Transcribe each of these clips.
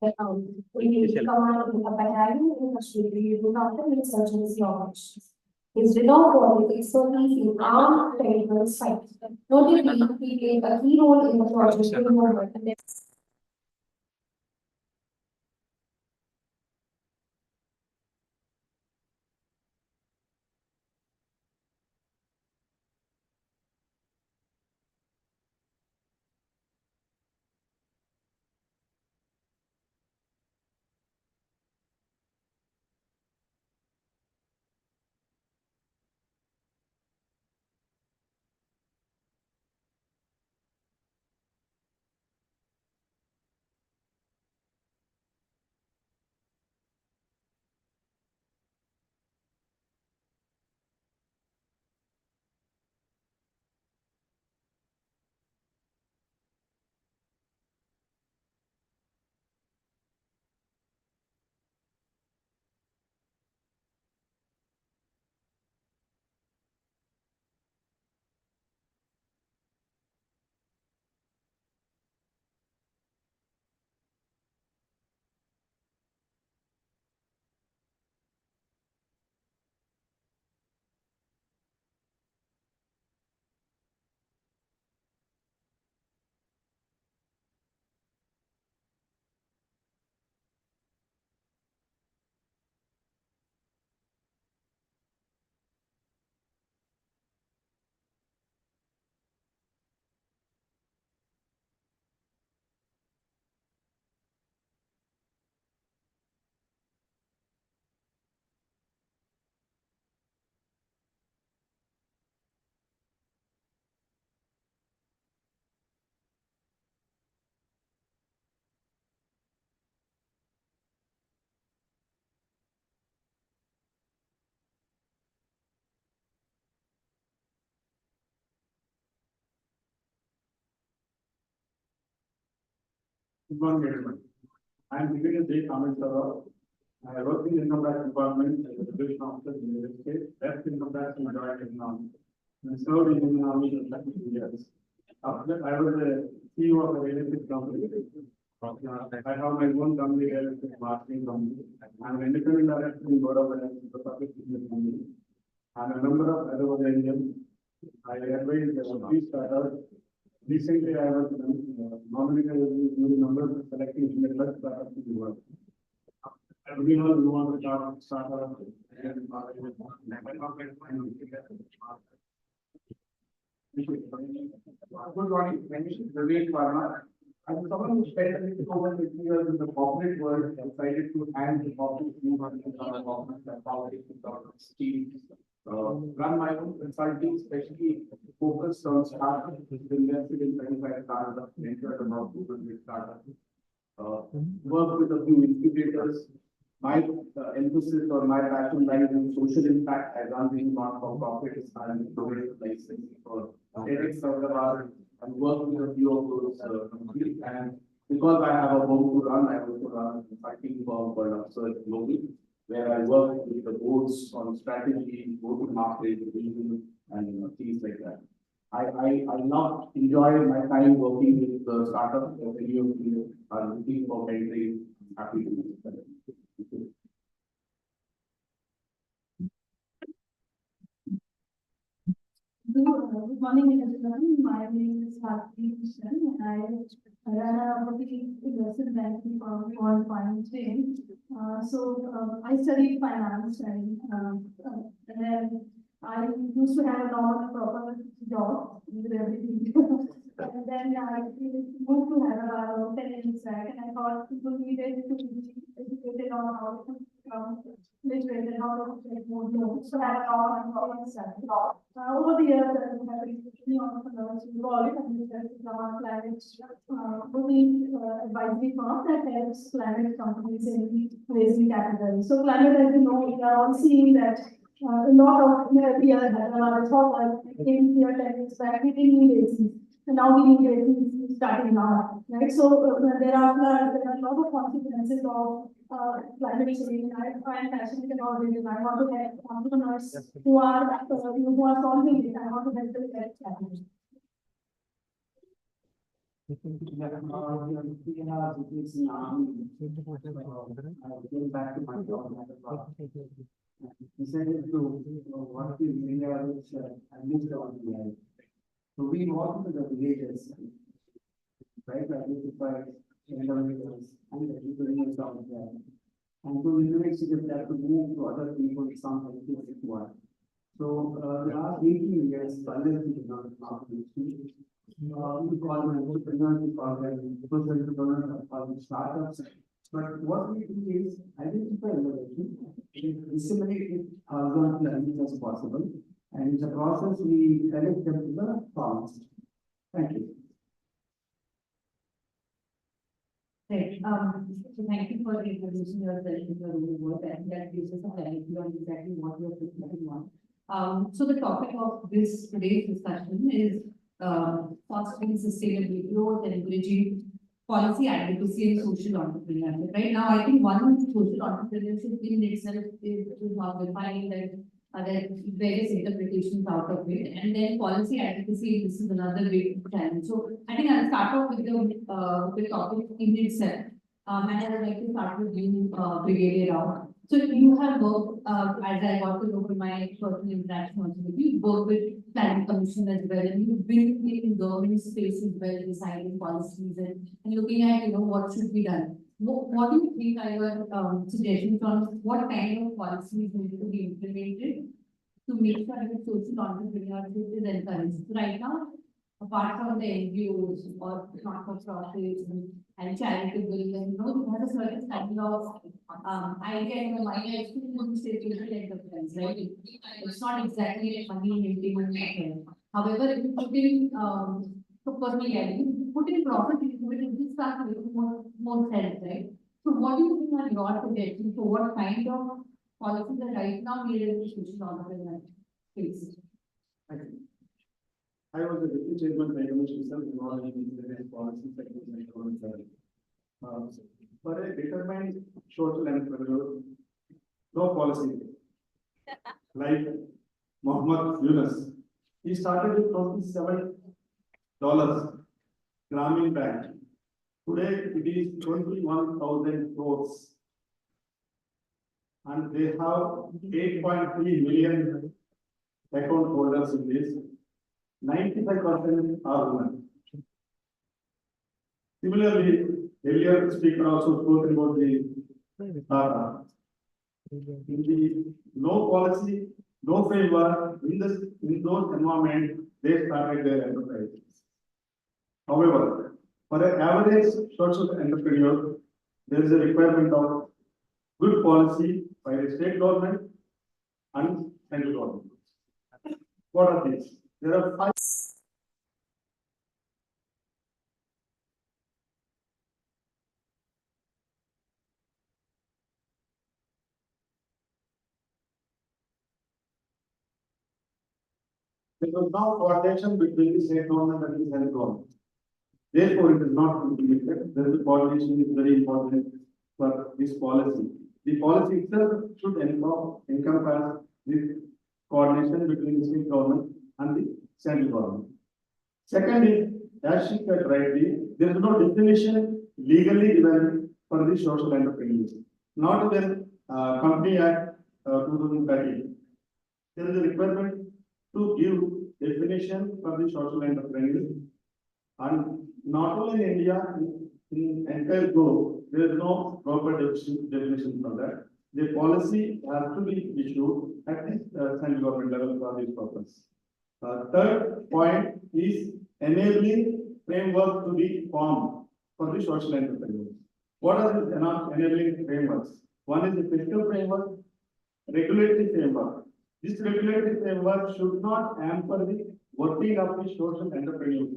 When you come out of the battalion in Australia, you do not have insurgency operations. His renowned for his expertise in armed territorial fights. Notably, he played a key role in the project removal. Good morning, everyone. I am Brigadier J. Kamil Sarwar. I work in income tax department as a division officer in the state, left income tax in joint economics, and served in Indian Army for 32 years. After that, I was the CEO of a real estate company. I have my own company, real estate marketing company. I am an independent director in board of directors of the public business company. I am a member of Hyderabad Indian. I advise three startups. Recently, I was nominated as the number of selecting the best startups in the world. We know we want to start up and good morning, Ramesh Varma. As someone who spent over 50 years in the corporate world, decided to hand the corporate move on to government and politics and steel. Run my own consulting, especially focused on startups, invested in 25 startups, mentored about 200 startups, worked with a few incubators. My emphasis or my passion lies in social impact. I run the non-for-profit and provided license for TEDx Hyderabad and work with a few of those companies. And because I have a home to run, I also run a consulting firm called Upsurge Global, where I work with the boards on strategy, go-to-market, vision, and things like that. I love enjoy my time working with the startups. If any of you are looking for mentoring, happy to do that. Good morning, everyone. My name is Bharti Krishnan. I run a boutique investment banking firm called Finance Chain. I studied finance and then I used to have a proper job with everything. And then I moved to Hyderabad about 10 years back, and I thought people needed to be educated on how to literate and how to get more loans. So I had a lot of problems. Over the years, I have been many entrepreneurs involved, and this is our climate boutique advisory firm that helps climate companies in raising capital. So climate, as you know, we are all seeing that a lot of years I thought I came here 10 years back, we didn't need AC. And now we need AC starting now, right? So there are a lot of consequences of climate change. I am passionate about it, and I want to help entrepreneurs who are solving it. I want to help them get challenged. Yeah, we have this I came back to my job at the bar. Decided to work in India, which I missed on the life. So we walked to the villages, right, identify individuals and the people out there. And to university, we have to move to other people, some of the required. So, last 18 years, Bangladesh is not we call them entrepreneurs, we call them social entrepreneurs, we call them startups. But what we do is identify innovation, disseminate it horizontally as possible, and it's a process we connect them to the farmers. Thank you. Right, so thank you for introducing yourself in your own work, and that gives us a clarity on exactly what you're focusing on. So the topic of this today's discussion is fostering sustainable growth and encouraging policy advocacy and social entrepreneurship. Right now, I think one social entrepreneurship in itself is not defined that there are various interpretations out of it, and then policy advocacy, this is another way to challenge. So I think I'll start off with the topic in itself. And I would like to start with you, Brigadier Rao. So you have worked, as I got to know from my personal interaction also with you, work with planning commission as well, and you've been in government space as well, deciding policies and looking at, what should be done. What do you think are your suggestions on what kind of policies need to be implemented to make sure that social entrepreneurship is encouraged? Right now, apart from the NGOs or not-for-profits and charitable, and you have a certain kind of idea in your mind that it's too social enterprise, right? It's not exactly money making. However, if you put in so personally, if you put in profit into it, it will start making more sense, right? So what do you think are your suggestions for what kind of policies are right now needed in the social entrepreneurship space? I was the deputy chairman by commission itself involved in various policies that was made on for a determined social entrepreneur, no policy. Like Muhammad Yunus, he started with $27 Grameen Bank. Today it is 21,000 crores. And they have 8.3 million account holders in this. 95% are women. Similarly, earlier speaker also spoke about the in the no policy, no framework, in those environment, they started their enterprises. However, for an average social entrepreneur, there is a requirement of good policy by the state government and central government. What are these? There are 5. There was no coordination between the state government and the central government. Therefore, it is not implemented. The coordination is very important for this policy. The policy itself should encompass this coordination between the state government and the central government. Second is, as she said rightly, there is no definition legally given for the social enterprise. Not in Company Act 2013. There is a requirement to give definition for the social enterprise, and not only in India, in entire globe, there is no proper definition for that. The policy has to be issued at the central government level for this purpose. Third point is enabling framework to be formed for the social enterprise. What are the enabling frameworks? One is the fiscal framework, regulatory framework. This regulatory framework should not hamper the working of the social entrepreneurs.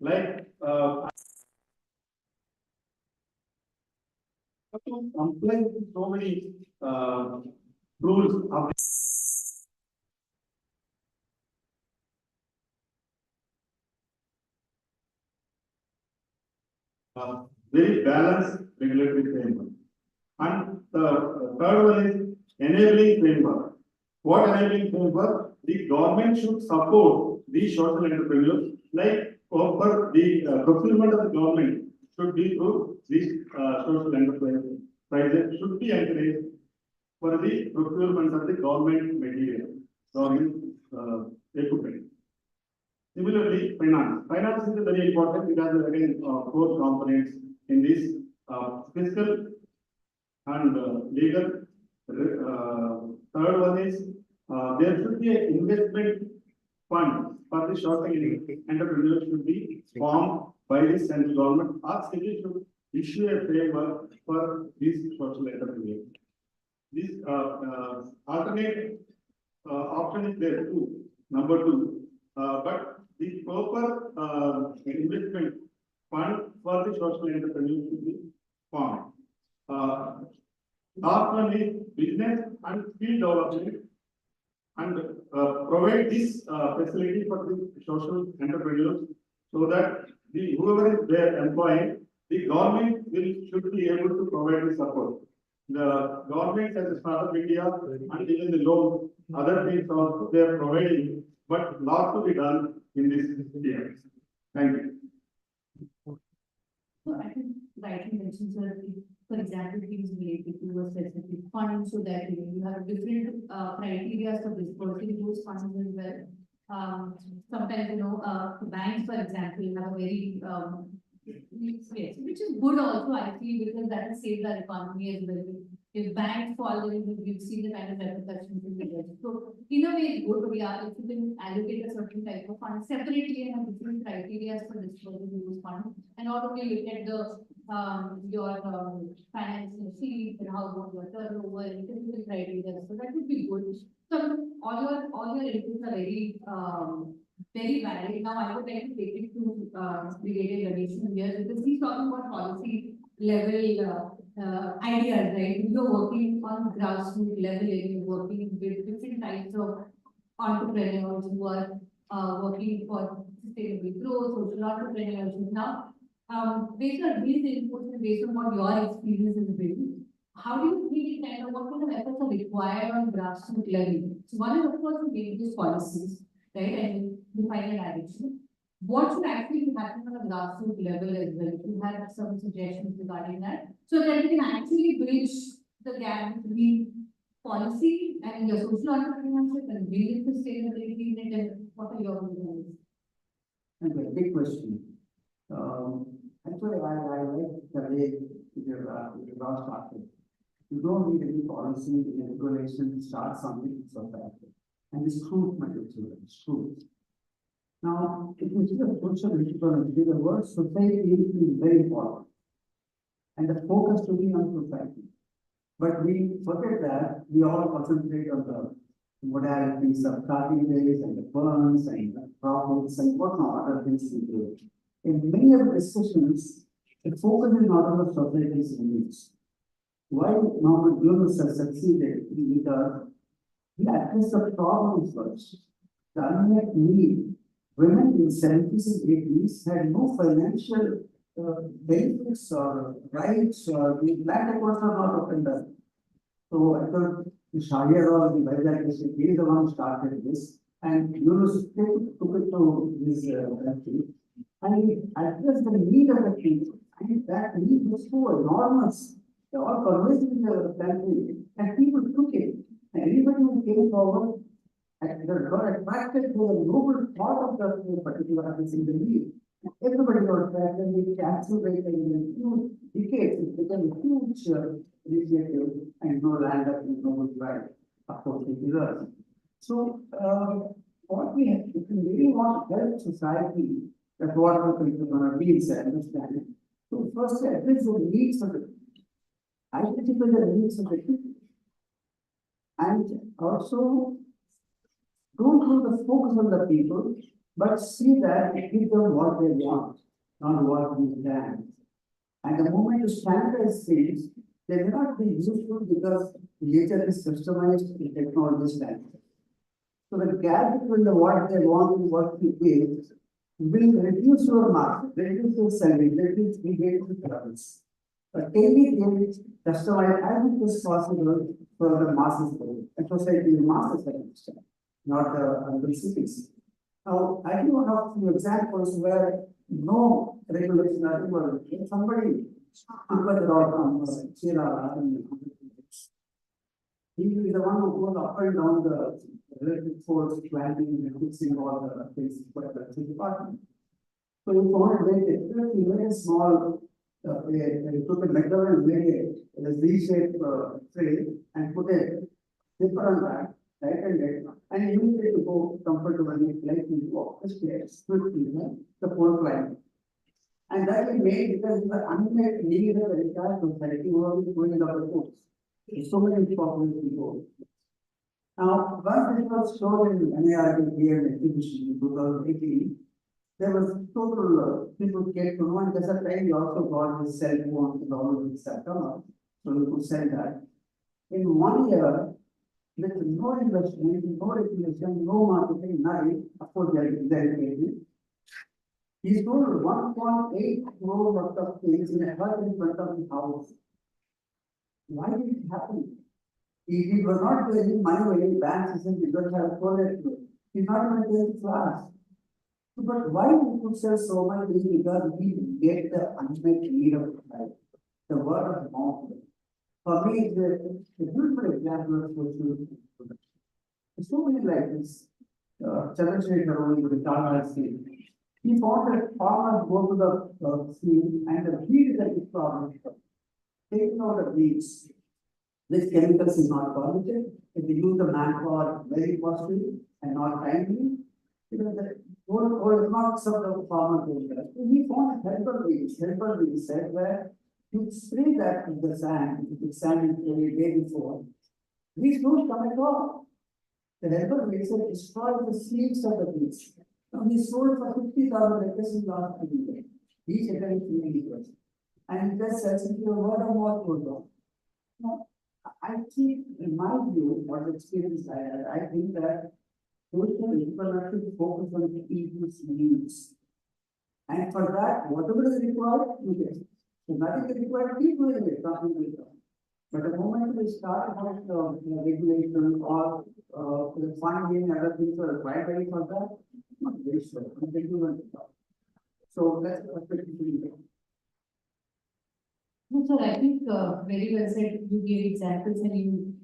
Like to comply with so many rules of very balanced regulatory framework. And the third one is enabling framework. What enabling framework? The government should support these social entrepreneurs, like for the procurement of the government should be through these social enterprises. Prices should be encouraged for the procurement of the government material, government equipment. Similarly, finance. Finance is very important. It has again four components in this fiscal and legal. Third one is there should be an investment fund for the short entrepreneurs should be formed by the central government or city should issue a framework for these social entrepreneurs. This alternate option is there too, number two, but the proper investment fund for the social entrepreneurs should be formed. Last one is business and skill development and provide this facility for the social entrepreneurs so that the whoever is there employing, the government should be able to provide the support. The government as a Startupedia and even the loan, other things also they are providing, but lot to be done in this year. Thank you. So I think rightly mentioned, sir, for example, things related to a specific fund, so that you have different criteria for dispersing those funds as well. Sometimes, banks, for example, have a very, yes, which is good also, I feel, because that has saved our economy as well. If banks fall, then we've seen the kind of repercussions in the budget. So in a way, it's good, if you can allocate a certain type of fund separately and have different criteria for dispersing those funds, and not only look at the your financial sheet and how good your turnover and different criteria. So that would be good. So all your inputs are very very valid. Now I would like to take it to Brigadier Ganesan here because he's talking about policy level ideas, right? You're working on grassroots level and you're working with different types of entrepreneurs who are working for sustainable growth, social entrepreneurship. Now, based on these inputs and based on what your experience has been, how do you think kind of what kind of efforts are required on grassroots level? So one is of course to make these policies, right, and define a direction. What should actually happen on a grassroots level as well? If you have some suggestions regarding that, so that we can actually bridge the gap between policy and your social entrepreneurship and building sustainability in it, and what are your views? Okay, big question. Actually, I like the way your last started. You don't need any policy, regulation to start something so that. And it's true, my children, it's true. Now, if you see the social entrepreneurship, the word society is very important. And the focus to be on society. But we forget that we all concentrate on the modalities of starting days and the burns and the profits and whatnot, other things we do. In many of the discussions, the focus is not on the society's needs. Why Norman Jones has succeeded because he addressed the problems first. The unmet need. Women in 70s and 80s had no financial benefits or rights or the land accounts are not opened up. So I thought the Shahir or the Vajra he is the one who started this, and Yunus took it to this country, and he addressed the need of the people, and that need was so enormous. They all pervasive in the country, and people took it. And everybody who came forward and got attracted to the noble thought of the particular in the need. Everybody got attracted, and it accelerated in few decades. It became a huge initiative, and no land up in noble pride, of course, it is us. So, what we have, if we really want to help society, that's what we are going to be understanding. So, first, address the needs of the people. Identify the needs of the people. And also, don't put the focus on the people, but see that give them what they want, not what we can. And the moment you standardize things, they may not be useful because nature is customized in technology standards. So the gap between the what they want and what you give will reduce your market, reduce your salary, reduce engagement levels. But can we get it customized as much as possible for the masses, and society, the masses understand, not the urban cities. Now, I give one of the examples where no regulation are involved. If somebody took a dog from China and he is the one who goes up and down the electric poles, planting and fixing all the things for the department. So he found it very difficult. He made a small, he took a metal and made a Z-shaped tray and put a zipper on that, tightened it, and used it to go comfortably, like into office chairs, quickly, the pole climbing. And that he made because the unmet need of the entire society was going up the coast. So many population people. Now, once it was shown in NIRB here exhibition in 2018, there was total people get to know, and there's a time we also got the cell phone and all of this stuff come up, so we could sell that. In 1 year, with no investment, no regulation, no marketing, nothing, of course, there is he sold 1.8 crore worth of things in a hut in front of the house. Why did it happen? He was not getting money when banks and he don't have collateral. He's not even getting class. But why we could sell so much is because we get the unmet need of life, the word of mouth. For me, it's a beautiful example of social production. There's so many like this. Chandrasekhar only with the Tata scheme. He found that farmers go to the field and the weed is a big problem. Taking out the weeds, this chemicals is not permitted. If they use the manpower very costly and not timely, because the whole economics of the farmer goes there. So we found helper weeds said where you spray that in the sand, if the sand is every day before, these don't come at all. The helper weeds will destroy the seeds of the weeds. Now we sold for 50,000 acres in last 2 years. Each acre is 3 acres. And it just says if your word of mouth goes on. Now, I think, in my view, what experience I had, I think that social entrepreneurship focus on the people's needs. And for that, whatever is required, you get. So nothing is required, people will get, nothing will come. But the moment we start about regulation or the funding and other things are required for that, not very sure. So that's a perspective. No, sir, I think very well said. You gave examples and you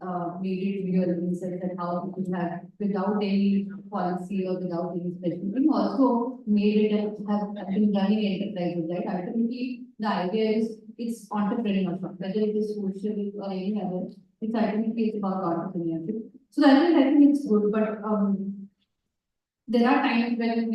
made it real. You said that how you could have without any policy or without any special. You also made it have been running enterprises, right? Ultimately, the idea is it's entrepreneurship, whether it is social or any other. It's ultimately about entrepreneurship. So I think it's good, but there are times when,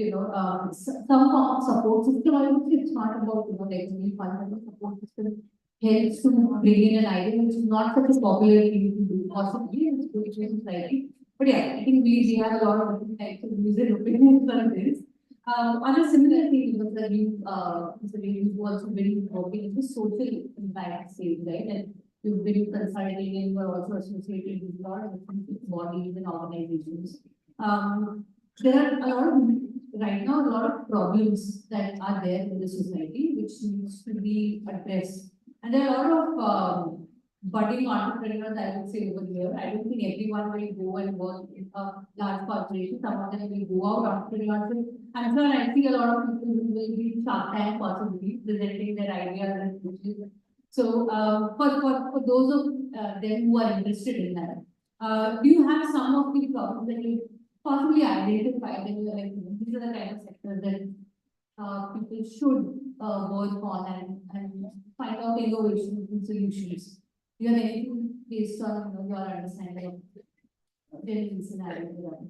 some form of support system, I would say it's not about, like any fundamental support system helps to bring in an idea which is not such a popular thing to do, possibly in spiritual society. But yeah, I think we have a lot of different types of views and opinions on this. On a similar thing, that you've also been working in the social impact stage, right? And you've been consulting and you are also associated with a lot of different bodies and organizations. There are a lot of, right now, a lot of problems that are there in the society which needs to be addressed. And there are a lot of budding entrepreneurs, I would say, over here. I don't think everyone will go and work in a large corporation. Some of them will go out entrepreneurship. I'm sure I see a lot of people who will be Shark Tank possibly presenting their ideas and pitches. So for those of them who are interested in that, do you have some of the problems that you possibly identify that you are like, these are the kind of sectors that people should work on and find out innovations and solutions? Do you have anything based on your understanding of the scenario?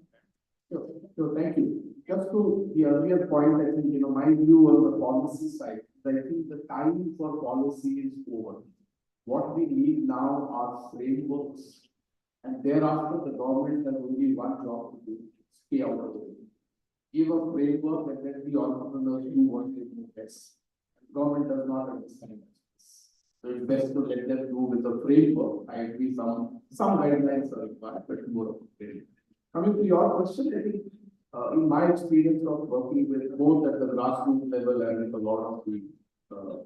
So thank you. Just to the earlier point, I think, my view on the policy side, I think the time for policy is over. What we need now are frameworks. And thereafter, the government has only one job to do, stay out of the way. Give a framework and let the entrepreneurs do what they do best. The government does not understand this. So it's best to let them do with a framework. I agree some guidelines are required, but more of a framework. Coming to your question, I think in my experience of working with both at the grassroots level and with a lot of the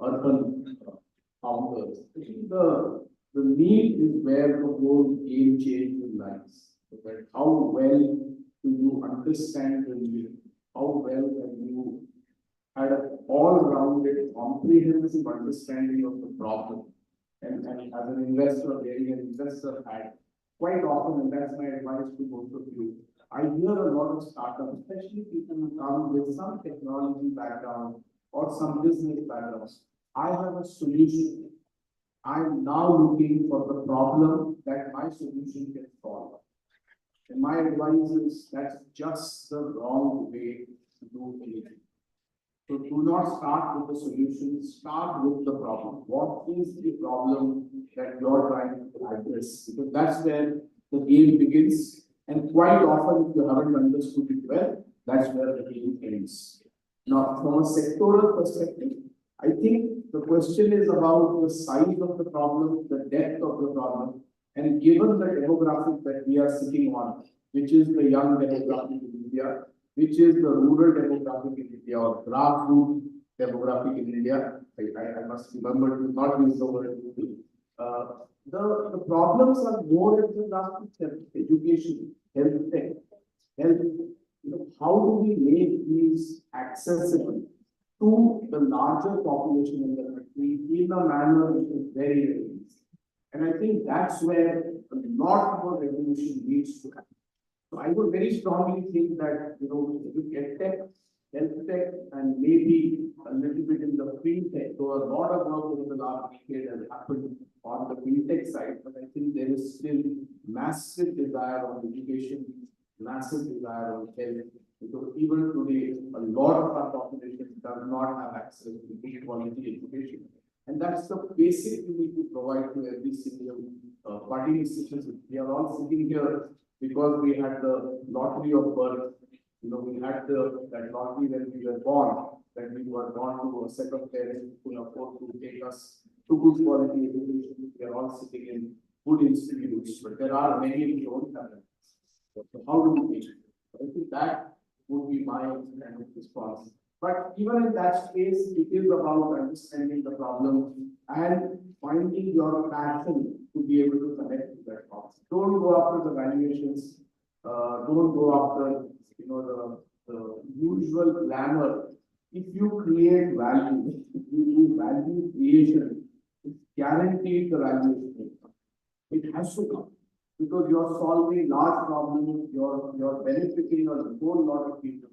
urban founders, I think the need is where the whole game change lies. That how well do you understand the need? how well have you had an all-rounded, comprehensive understanding of the problem. And as an investor, being an investor had quite often, and that's my advice to both of you. I hear a lot of startups, especially people who come with some technology background or some business backgrounds. I have a solution. I'm now looking for the problem that my solution can solve. And my advice is that's just the wrong way to do anything. So do not start with the solution, start with the problem. What is the problem that you're trying to address? Because that's where the game begins. And quite often, if you haven't understood it well, that's where the game ends. Now, from a sectoral perspective, I think the question is about the size of the problem, the depth of the problem, and given the demographic that we are sitting on, which is the young demographic in India, which is the rural demographic in India or grassroots demographic in India. I must remember to not use the word the problems are more at the grassroots, education, health tech, health. How do we make these accessible to the larger population in the country in a manner which is very, very easy? And I think that's where a lot more revolution needs to happen. So I would very strongly think that, you get tech, health tech, and maybe a little bit in the fintech. So a lot of work over the last decade has happened on the fintech side, but I think there is still massive desire on education, massive desire on health. Because even today, a lot of our population does not have access to good quality education. And that's the basic we need to provide to every single budding citizen. We are all sitting here because we had the lottery of birth. We had that lottery when we were born, that we were born to a set of parents who could afford to take us to good quality education. We are all sitting in good institutes, but there are many who don't have it. So how do we teach? I think that would be my kind of response. But even in that space, it is about understanding the problem and finding your passion to be able to connect with that problem. Don't go after the valuations. Don't go after the usual glamour. If you create value, if you do value creation, it's guaranteed the valuation will come. It has to come because you're solving large problems. You're benefiting a whole lot of people.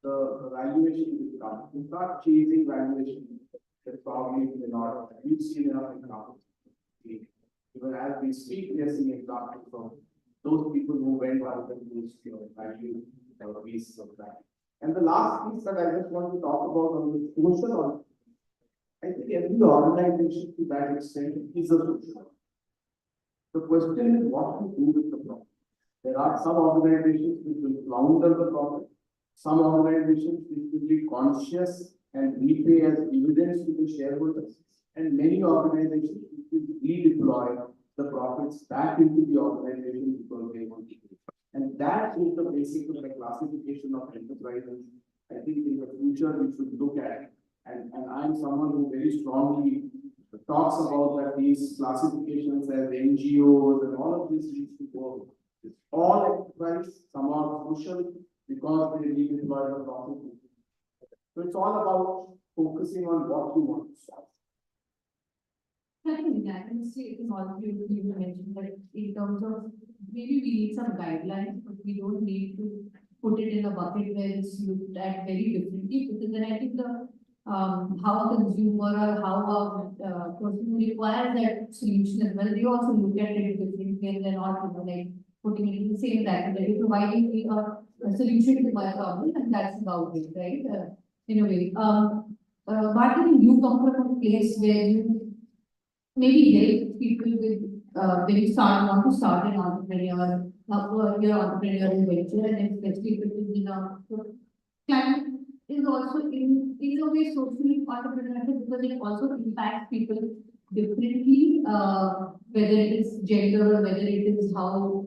The valuation will come. You start chasing valuation. That's probably not. We've seen enough examples. Even as we speak, we are seeing examples from those people who went out and used value pieces of that. And the last piece that I just want to talk about on the social, I think every organization to that extent is a social. The question is what to do with the problem. There are some organizations which will flounder the problem. Some organizations which will be conscious and repay as dividends to the shareholders, and many organizations which will redeploy the profits back into the organization because they want to do it. And that is the basic of the classification of enterprises. I think in the future we should look at, and I'm someone who very strongly talks about that these classifications as NGOs and all of this needs to go. It's all enterprise, some are social because they redeploy the profit. So it's all about focusing on what you want to solve. I think I can say in all of you mentioned that in terms of maybe we need some guidelines, but we don't need to put it in a bucket where it's looked at very differently. Because then I think the how a consumer or how a person who requires that solution as well, they also look at it differently and they're not like putting it in the same bracket. They're providing me a solution to my problem, and that's about it, right? In a way. Martin, you come from a place where you maybe help people with when you want to start an entrepreneur, your entrepreneurial venture, and especially if it is in a climate is also in a way socially entrepreneurship because it also impacts people differently, whether it is gender or whether it is how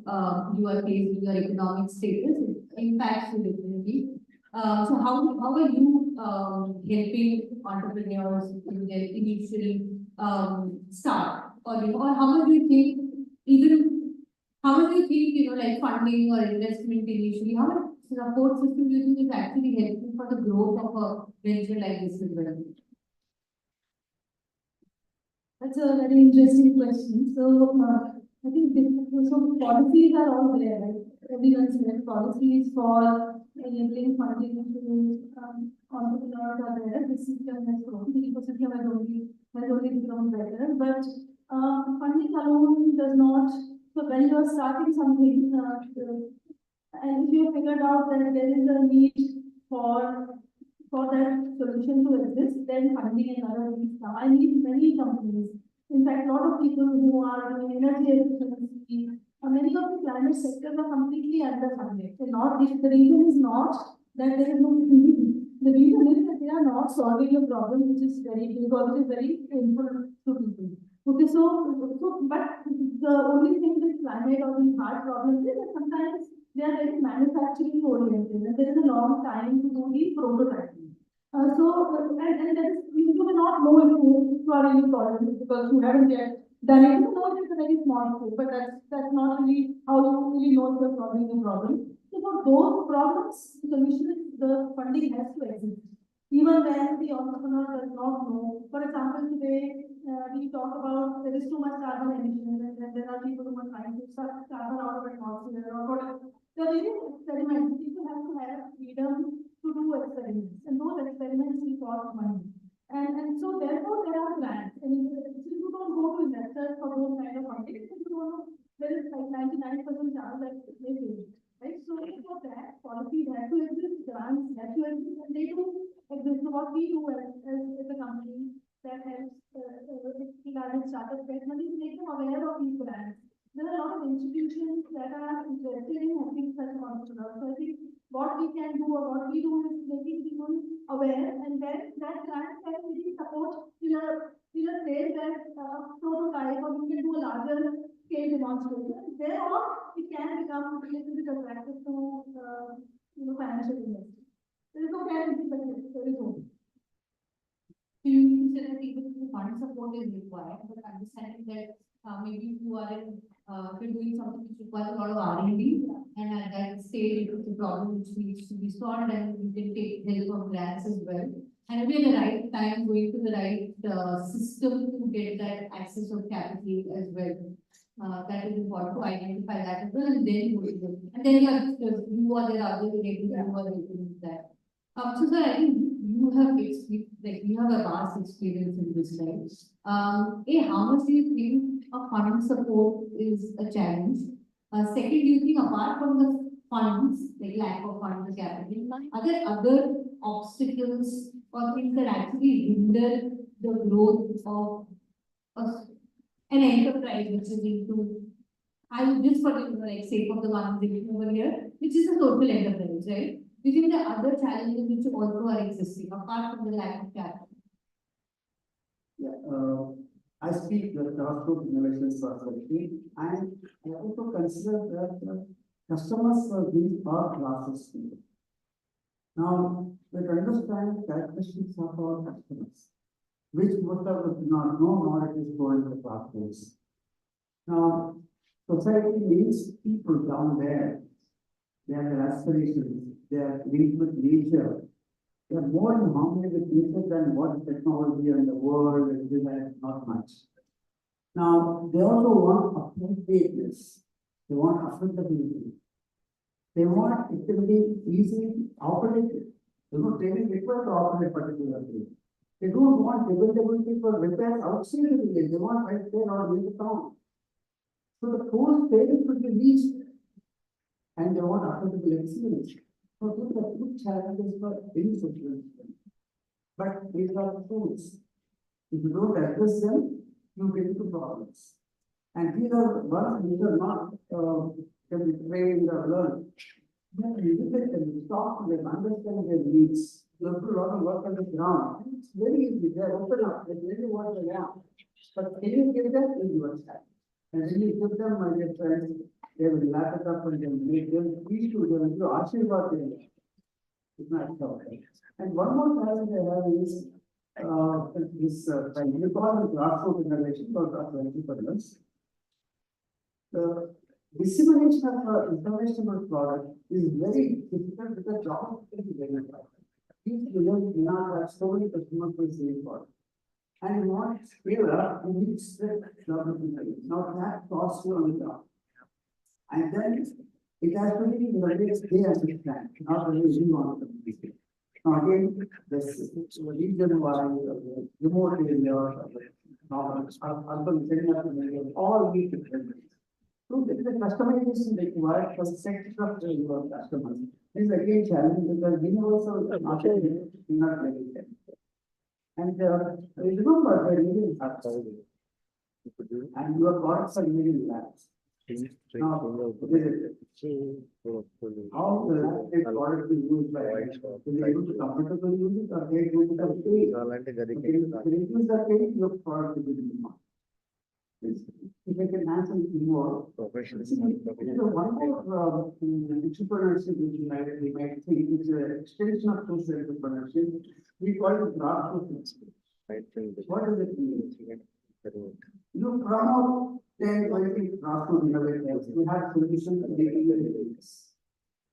you are placed in your economic status, it impacts you differently. So how are you helping entrepreneurs in their initial start, or how much do you think, even how much do you think, like funding or investment initially, how much support system do you think is actually helpful for the growth of a venture like this as well? That's a very interesting question. So, I think so policies are all there, right? Everyone's there. Policies for enabling funding to entrepreneurs are there. The system has grown. The ecosystem has only become better. But funding alone does not. So when you are starting something, and if you figured out that there is a need for for that solution to exist, then funding and other things come. I meet many companies. In fact, a lot of people who are doing energy efficiency, many of the climate sectors are completely underfunded. The reason is not that there is no funding. The reason is that they are not solving a problem which is very big or which is very painful to people. Okay, but the only thing with climate or the hard problems is that sometimes they are very manufacturing oriented and there is a long time to do the prototyping. And that is, you do not know if you are really solving it because you haven't yet done it. You know it's a very small thing, but that's not really how you really know if you're solving the problem. So for those problems, the solution is the funding has to exist. Even when the entrepreneur does not know. For example, today we talk about there is too much carbon emission and there are people who are trying to suck carbon out of atmosphere or whatever. There are various experiments. People have to have freedom to do experiments, and those experiments will cost money. And so therefore there are grants. And if you don't go to investors for those kind of funding, if you don't know, there is like 99% chance that they fail. Right? So for that, policies have to exist, grants have to exist, and they do exist. So what we do as a company that helps regarding startups get money, to make them aware of these grants. There are a lot of institutions that are interested in helping such entrepreneurs. So I think what we can do or what we do is making people aware, and then that grant can really support in a phase that prototype, or we can do a larger scale demonstration. Thereon it can become a little bit attractive to financial investors. There is no guarantee, but yes, there is hope. So you said that even the fund support is required, but understanding that maybe you are you're doing something which requires a lot of R&D, and at that stage, it's a problem which needs to be solved, and you can take help of grants as well. And maybe at the right time, going to the right system to get that access of capital as well. That is important to identify that as well, and then go to the, and then you or there are others related who are helping with that. So sir, I think you have you have a vast experience in this, right? How much do you think a fund support is a challenge? Second, do you think apart from the funds, like lack of funds or capital, are there other obstacles or things that actually hinder the growth of an enterprise which is into, I would just for like sake of the conversation over here, which is a social enterprise, right? Do you think there are other challenges which also are existing apart from the lack of capital? Yeah, I speak the grassroots innovations perspective, and I also consider that customers for these are classes people. Now, we understand characteristics of our customers, which most of us do not know, nor it is going to the classrooms. Now, society needs people down there. They have their aspirations, they are linked with nature. They are more in harmony with nature than what technology and the world and desire, not much. Now, they also want appropriateness. They want affordability. They want it to be easily operated. They don't really require to operate particularly. They don't want dependability for repairs outside the village. They want right there or in the town. So the core phase should be reached, and they want affordable experience. So these are two challenges for any situation. But these are tools. If you don't address them, you get into problems. And these are ones which are not can be trained or learned. You have to educate them, talk to them, understand their needs. You have to do a lot of work on the ground. It's very easy. They are open up. They really want to learn. But can you give them? It works out. And when you give them, my dear friends, they will lap it up and they will make them teach you, they will do Ashirvad in it. It's not so. And one more challenge I have is this we call it grassroots innovation or entrepreneurs. dissemination of information about product is very difficult because job is very hard. These players do not have so many customers for the same product. And not scale up, you need to spread geographically, not that cost you on the job. And then it has to be in the way they understand, not the way you want to be. Now again, this region wise, remote area, urban area, all need to be. So the customization required for the sector of your customers is again challenging because universal market is not very good. And remember, the really and your products are really labs. Now, how the lab product is used by, will they able to comfortably use it or they going to have to pay? If they use the pay, your product will be demand. If I can answer it more. One more entrepreneurship which we might think is an extension of social entrepreneurship. We call it grassroots. What does it mean? You promote 10, 20 grassroots innovators. We have solutions to making the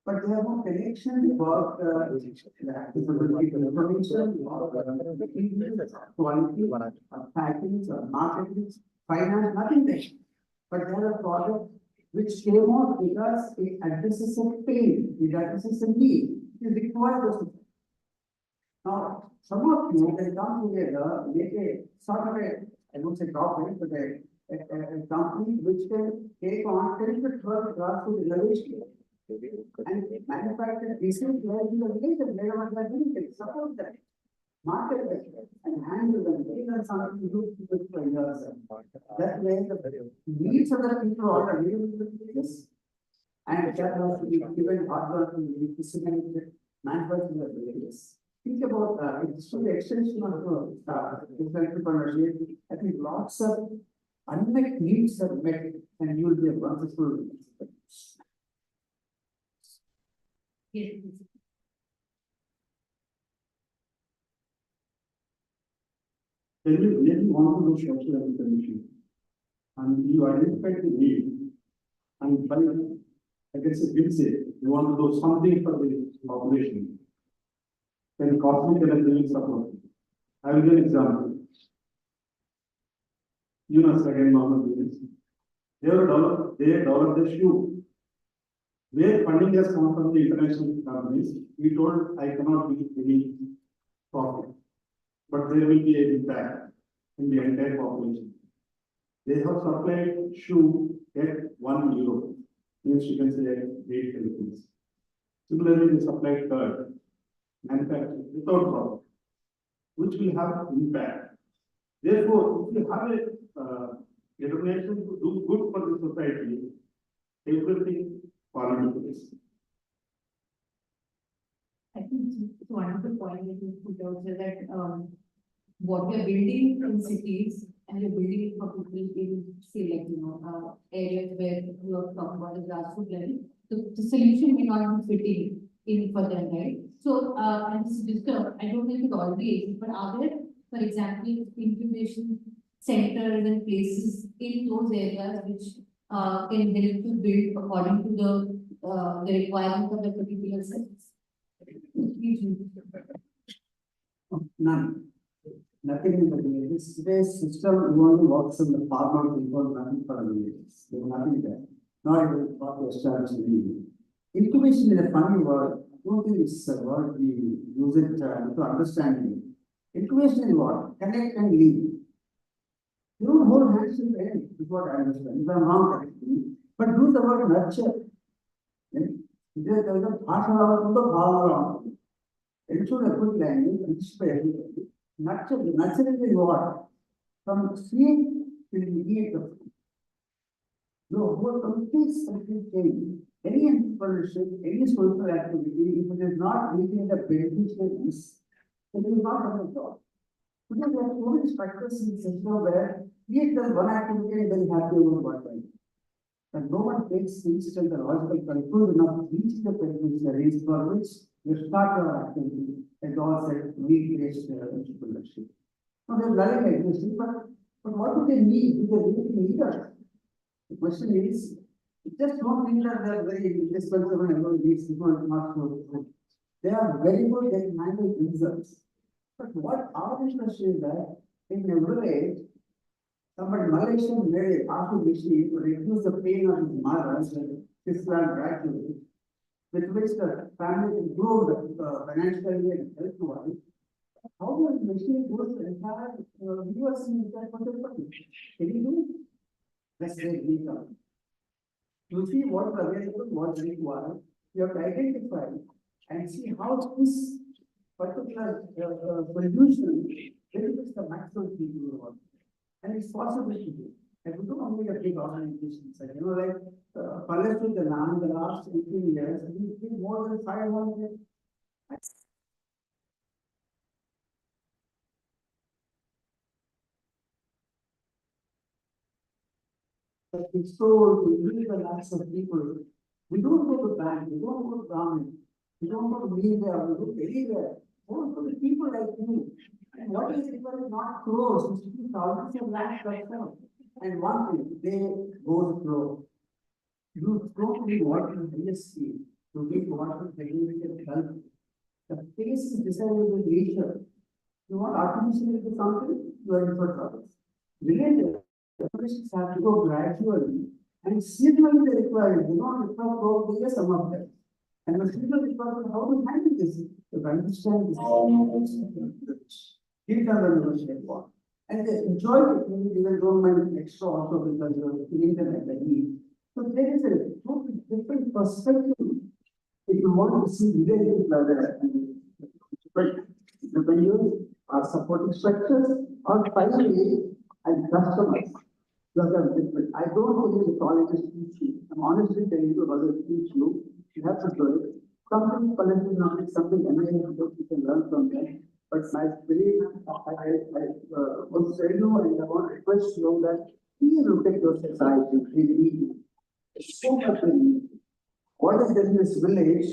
but they have no connection about accessibility to information or quality, package or marketing, finance, nothing there. But they have a product which came out because it addresses a pain, it addresses a need, it is required. Now, some of you can come together, make a sort of a, I won't say corporate, but a company which can take on 10 to 12 grassroots innovation. And manufacture decent players in the village and later on that village, support them, market them, and handle them. They are something to do with players. That way, the needs of the people are available in the villages. And that has to be given hardware to the disseminated manufacturing the villages. Think about it's the extension of entrepreneurship. I think lots of unmet needs are met, and you will be a wonderful. Yes. When you really want to do social intervention and you identify the need and by, I guess it will say, you want to do something for the population, then cosmic energy will support. I will give an example. You know, second normal business. They developed the shoe. Where funding has come from the international companies, we told I cannot be any profit, but there will be an impact in the entire population. They have supplied shoe at €1, means you can say at 8 rupees. Similarly, they supplied curd, manufactured without profit, which will have impact. Therefore, if you have a determination to do good for the society, everything fall into place. I think it's a wonderful point that you put out here that what we are building in cities and you're building for people in, say, like, areas where you are talking about the grassroots level, the solution may not be fitting in for them, right? So, and this is disturbed, I don't know if it already exists, but are there, for example, incubation centers and places in those areas which can help to build according to the requirements of the particular sectors? None. Nothing in the villages. Today's system only works in the farmer people, nothing for the villages. There is nothing there. Not even what to establish in the incubation is a funny word. I don't think it's a word we use it to understand it. Incubation is what? Connect and lead. You don't hold hands in the end, is what I understand. If I'm wrong, correct me. But use the word nurture. There is a part of the power. It should have good language, inspire. Nurturing is what? From seed to the eat of food. No, what complete change. Any entrepreneurship, any social activity, if it is not reaching the beneficiaries, it will not have a job. Because there are so many structures in the system where create the one activity and very happy over one time. And no one takes things to the logical conclusion of reaching the beneficiaries for which you start your activity, as all said, need-based entrepreneurship. Now they're learning existing, but what do they need? Do they really need us? The question is, Just don't think that they are very indispensable and all these people are not so good. They are very good, they can handle results. But what our interest is that in a village, somebody Malaysian made a coffee machine to reduce the pain of his mothers and his land gradually, with which the family improved financially and health-wise. How does machine do the entire US in that particular country? Can you do it? Let's say we come. You see what is available, what is required, you have to identify and see how this particular solution benefits the maximum people who want. And it's possible to do. And we don't only have big organizations, like, like Palestine, the last 18 years, we did more than 500. But it's so to really the lives of people. We don't go to bank, we don't go to government, we don't go to media, we go anywhere. Go to the people like you. And what is required is not crores, it's thousands of lakhs right now. And one thing, they go slow. You don't need what is highest speed, you need what is significant help. The pace is decided by nature. You want artificial to something, you are in for trouble. Related, operations have to go gradually and seasonally they require, you don't require probably some of them. And the seasonal requirement, how to handle this, to understand this. Give them the negotiate one. And they enjoy it, maybe they don't mind extra also because you're giving them at the need. So there is a totally different perspective. If you want to see relationships like that, but when you are supporting structures or finally and customers, I don't believe the colleges teach you. I'm honestly telling you about it teach you. You have to do it. Something collective knowledge, something amazing you can learn from them. But I believe I want to tell you and I want to request you that please look at your society. It's so much in what is in this village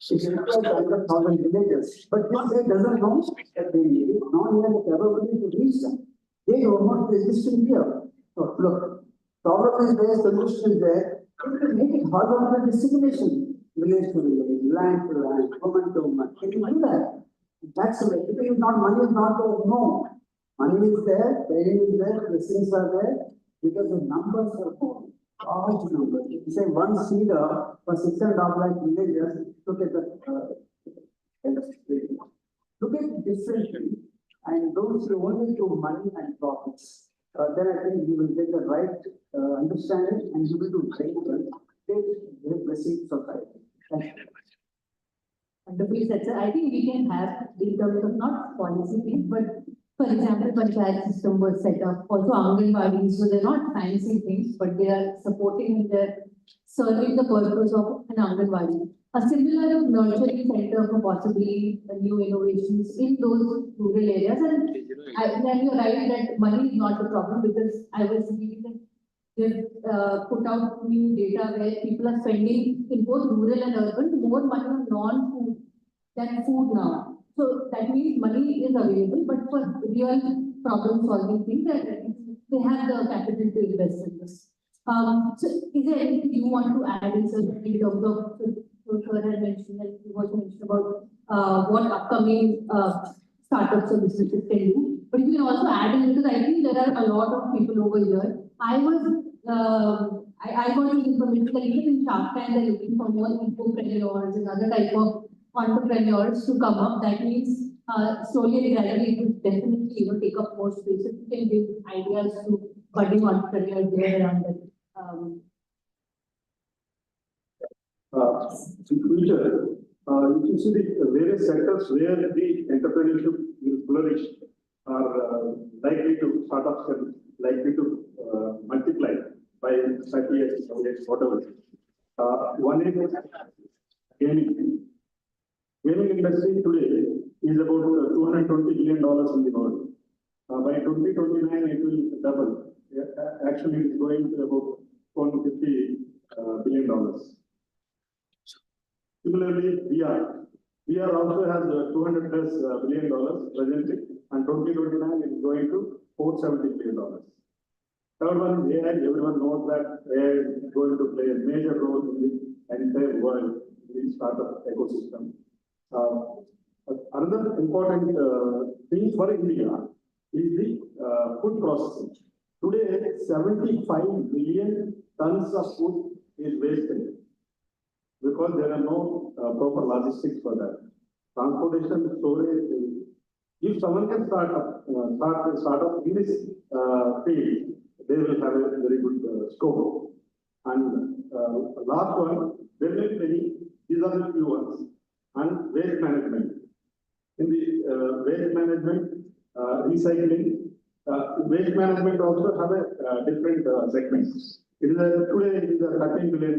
is required by 100,000 villages. But this guy doesn't know that they need it. Now he has the capability to reach them. They know what is existing here. So look, problem is there, solution is there. You can make it harder for dissemination. Village to village, land to land, woman to woman. Can you do that? That's the way. It is not money is not there. No. Money is there, training is there, the things are there because the numbers are more. Large numbers. If you say one seeder for 6.5 lakh villagers, look at the look at it differently and don't see only to money and profits. Then I think you will get the right understanding and you will do very well. Take blessing society. Thank you. Wonderfully said, sir. I think we can have in terms of not policy things, but for example, panchayat system was set up, also Anganwadis, so they're not fancy things, but they are supporting and they're serving the purpose of an Anganwadi. A similar nurturing center for possibly new innovations in those rural areas. And then you're right that money is not the problem because I was reading that they've put out new data where people are spending in both rural and urban more money on non-food than food now. So that means money is available, but for real problem-solving things, they have the capital to invest in this. So is there anything you want to add in terms of sir had mentioned that you also mentioned about what upcoming startups or businesses can do. But you can also add in because I think there are a lot of people over here. I got information that even in Shark Tank they're looking for more infopreneurs and other type of entrepreneurs to come up. That means slowly and gradually it will definitely take up more space. If you can give ideas to budding entrepreneurs there around that. In future, you can see the various sectors where the entrepreneurship will flourish are likely to startups are likely to multiply by 30 years, whatever. One is gaming. Gaming industry today is about $220 billion in the world. By 2029, it will double. Actually, it's going to about $450 billion. Similarly, VR also has $200+ billion presently, and 2029 is going to $470 billion. Third one, AI, everyone knows that AI is going to play a major role in the entire world, in the startup ecosystem. Another important thing for India is the food processing. Today, 75 billion tons of food is wasted because there are no proper logistics for that. Transportation, storage. If someone can start up in this field, they will have a very good scope. And last one, there may be many. These are the few ones. And waste management. In the waste management, recycling, waste management also have a different segments. Today it is a $13 billion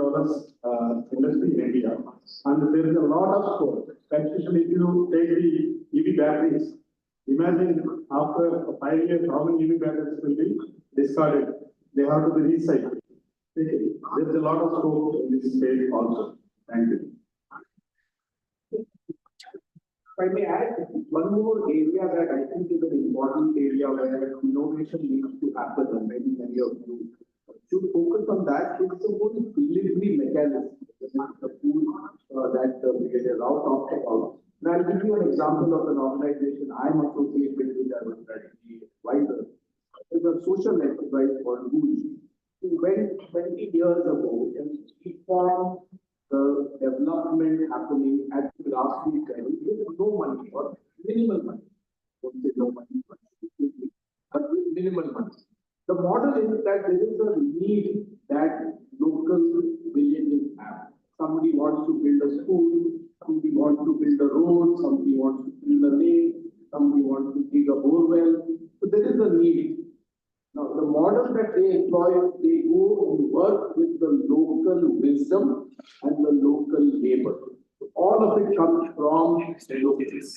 industry in India, and there is a lot of scope. Especially if you take the EV batteries, imagine after 5 years how many EV batteries will be discarded. They have to be recycled. Okay. There is a lot of scope in this space also. Thank you. If I may add one more area that I think is an important area where innovation needs to happen, and many of you should focus on that. It's the whole delivery mechanism, the tool that Brigadier Rao talked about. Now, I'll give you an example of an organization I'm associated with as a strategy advisor. It's a social enterprise called Google. Who went 20 years ago and reformed the development happening at the grassroots level with no money or minimal money. Don't say no money, but with minimal money. The model is that there is a need that local villages have. Somebody wants to build a school, somebody wants to build a road, somebody wants to build a lake, somebody wants to dig a borewell. So there is a need. Now, the model that they employ, they go and work with the local wisdom and the local labor. All of it comes from the locals.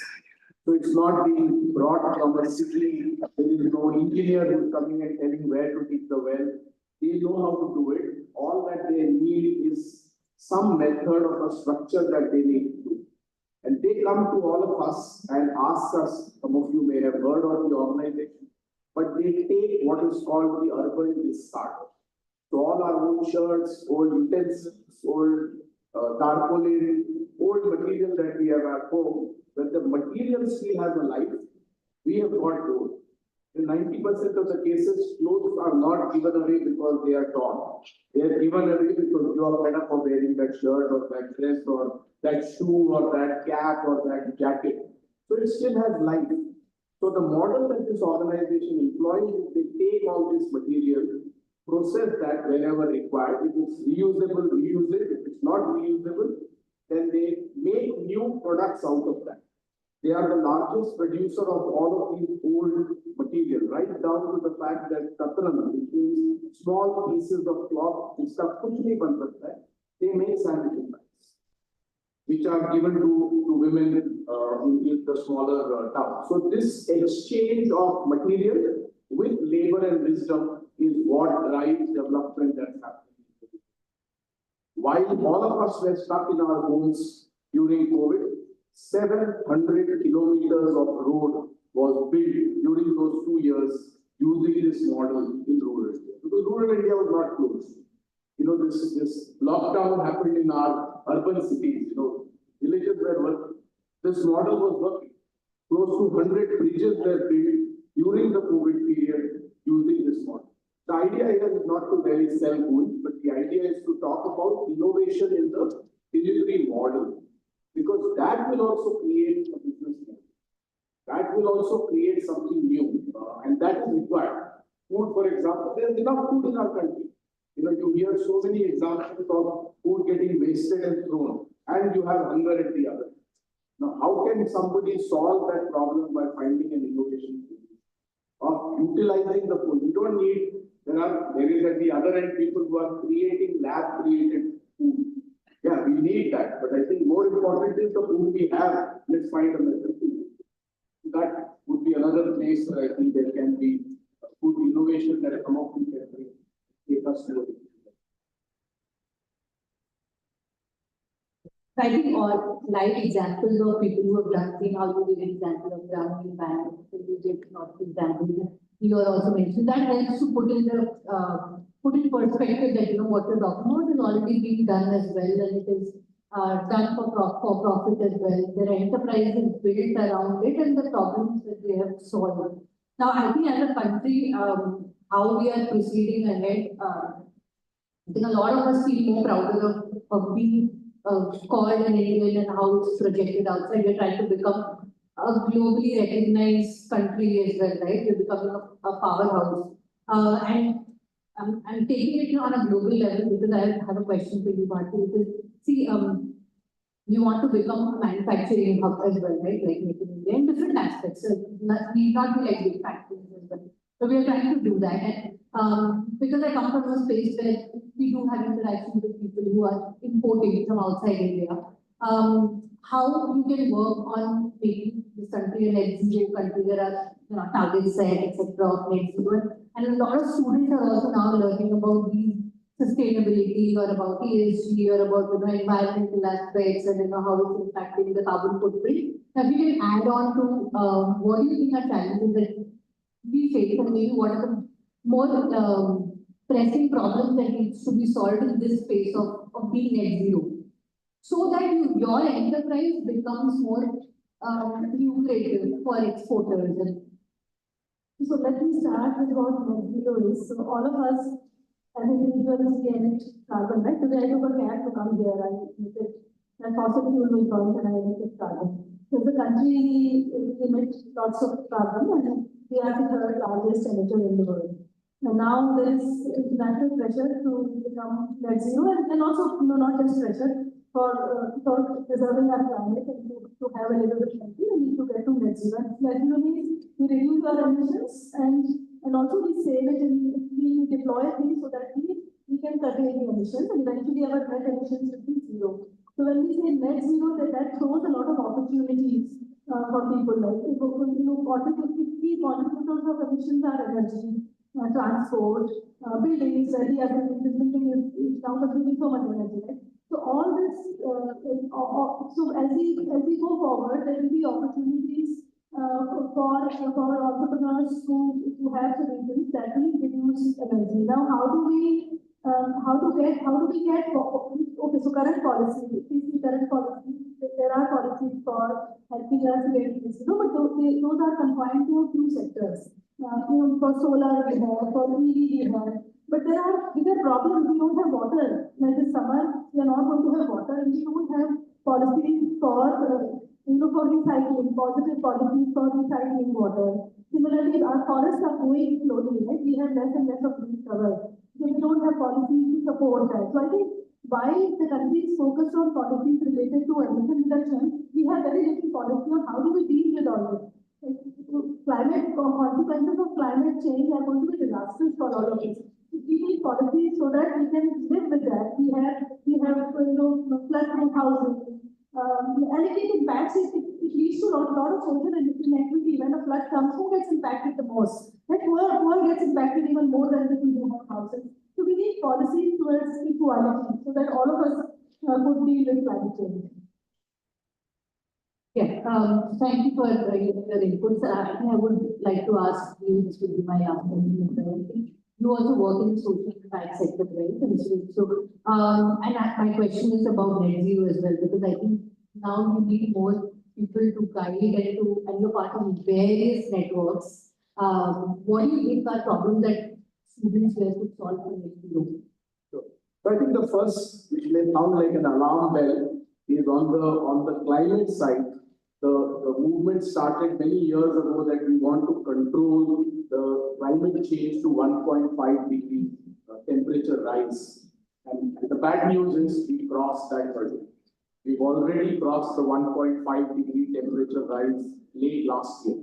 So it's not being brought from a city. There is no engineer who's coming and telling where to dig the well. They know how to do it. All that they need is some method of a structure that they need to do. And they come to all of us and ask us, some of you may have heard of the organization, but they take what is called the urban discard. So all our old shirts, old utensils, old tarpaulin, old material that we have at home, when the material still has a life, we have got those. In 90% of the cases, clothes are not given away because they are torn. They are given away because you are fed up of wearing that shirt or that dress or that shoe or that cap or that jacket. So it still has life. So the model that this organization employs is they take all this material, process that whenever required. If it's reusable, reuse it. If it's not reusable, then they make new products out of that. They are the largest producer of all of these old material, right down to the fact that katran, which means small pieces of cloth, they make sanitary pads, which are given to women in the smaller towns. So this exchange of material with labor and wisdom is what drives development that's happening. While all of us were stuck in our homes during COVID, 700 kilometers of road was built during those 2 years using this model in rural India. Because rural India was not closed. You know, this lockdown happened in our urban cities, villages were working. This model was working. Close to 100 bridges were built during the COVID period using this model. The idea here is not to really sell goods, but the idea is to talk about innovation in the delivery model. Because that will also create a business model. That will also create something new, and that is required. Food, for example, there is enough food in our country. You hear so many examples of food getting wasted and thrown, and you have hunger at the other. Now, how can somebody solve that problem by finding an innovation of utilizing the food? You don't need, there is at the other end people who are creating lab-created food. Yeah, we need that, but I think more important is the food we have. Let's find a method to do. That would be another place where I think there can be food innovation that come up with that take us to it. I think all live examples of people who have done, seen how to give an example of Brahmin band, not example. you are also mentioned, that helps to put in the, put in perspective that, what you're talking about is already being done as well, and it is done for profit as well. There are enterprises built around it and the problems that they have solved. Now, I think as a country, how we are proceeding ahead, I think a lot of us feel more prouder of being called an Indian and how it's projected outside. We're trying to become a globally recognized country as well, right? We're becoming a powerhouse. And I'm taking it on a global level because I have a question for you, Bharti. Because, see, we want to become a manufacturing hub as well, right? Like Make in India in different aspects. So need not be like big factories as well. So we are trying to do that. And because I come from a space where we do have interactions with people who are importing from outside India, how you can work on making this country a net zero country. There are targets set, etc. of net zero. And a lot of students are also now learning about these sustainability or about ESG or about environmental aspects and how it's impacting the carbon footprint. Now, if you can add on to what do you think are challenges that we face and maybe what are the more pressing problems that needs to be solved in this space of being net zero, so that your enterprise becomes more lucrative for exporters. And so let me start with what net zero is. So all of us as individuals, we emit carbon, right? Today I took a cab to come here. I emitted that fossil fuel will burn and I emitted carbon. So the country, we emit lots of carbon and we are the third largest emitter in the world. And now there is international pressure to become net zero and also not just pressure for preserving our planet and to have a livable country, we need to get to net zero. Net zero means we reduce our emissions and also we save it and we deploy things so that we can curtail the emissions and eventually our net emissions will be zero. So when we say net zero, that throws a lot of opportunities for people. Like key contributors of emissions are energy, transport, buildings. This building is now consuming so much energy, right? So all this, so as we go forward, there will be opportunities for entrepreneurs who have solutions that will reduce energy. Now, how do we get okay? So current policy, if we see current policy, there are policies for helping us get this, but those are confined to a few sectors. For solar we have, for EV we have, but there are bigger problems. We don't have water. Like this summer, we are not going to have water. We don't have policies for for recycling, positive policies for recycling water. Similarly, our forests are going slowly, right? We have less and less of leaf cover. So we don't have policies to support that. So I think while the country is focused on policies related to emission reduction, we have very little policy on how do we deal with all this. Climate consequences of climate change are going to be disastrous for all of us. We need policies so that we can live with that. We have flood-proof housing. And it impacts it leads to a lot of social and inequity. When a flood comes, who gets impacted the most? That poor gets impacted even more than the people who have houses. So we need policies towards equality so that all of us could deal with climate change. Yeah, thank you for your inputs. I think I would like to ask you, this would be my last question. You also work in the social impact sector, right? And so, my question is about net zero as well, because I think now you need more people to guide and you're part of various networks. What do you think are problems that students here could solve for net zero? So I think the first, which may sound like an alarm bell, is on the climate side. The movement started many years ago that we want to control the climate change to 1.5 degree temperature rise. And the bad news is we crossed that hurdle. We've already crossed the 1.5 degree temperature rise late last year.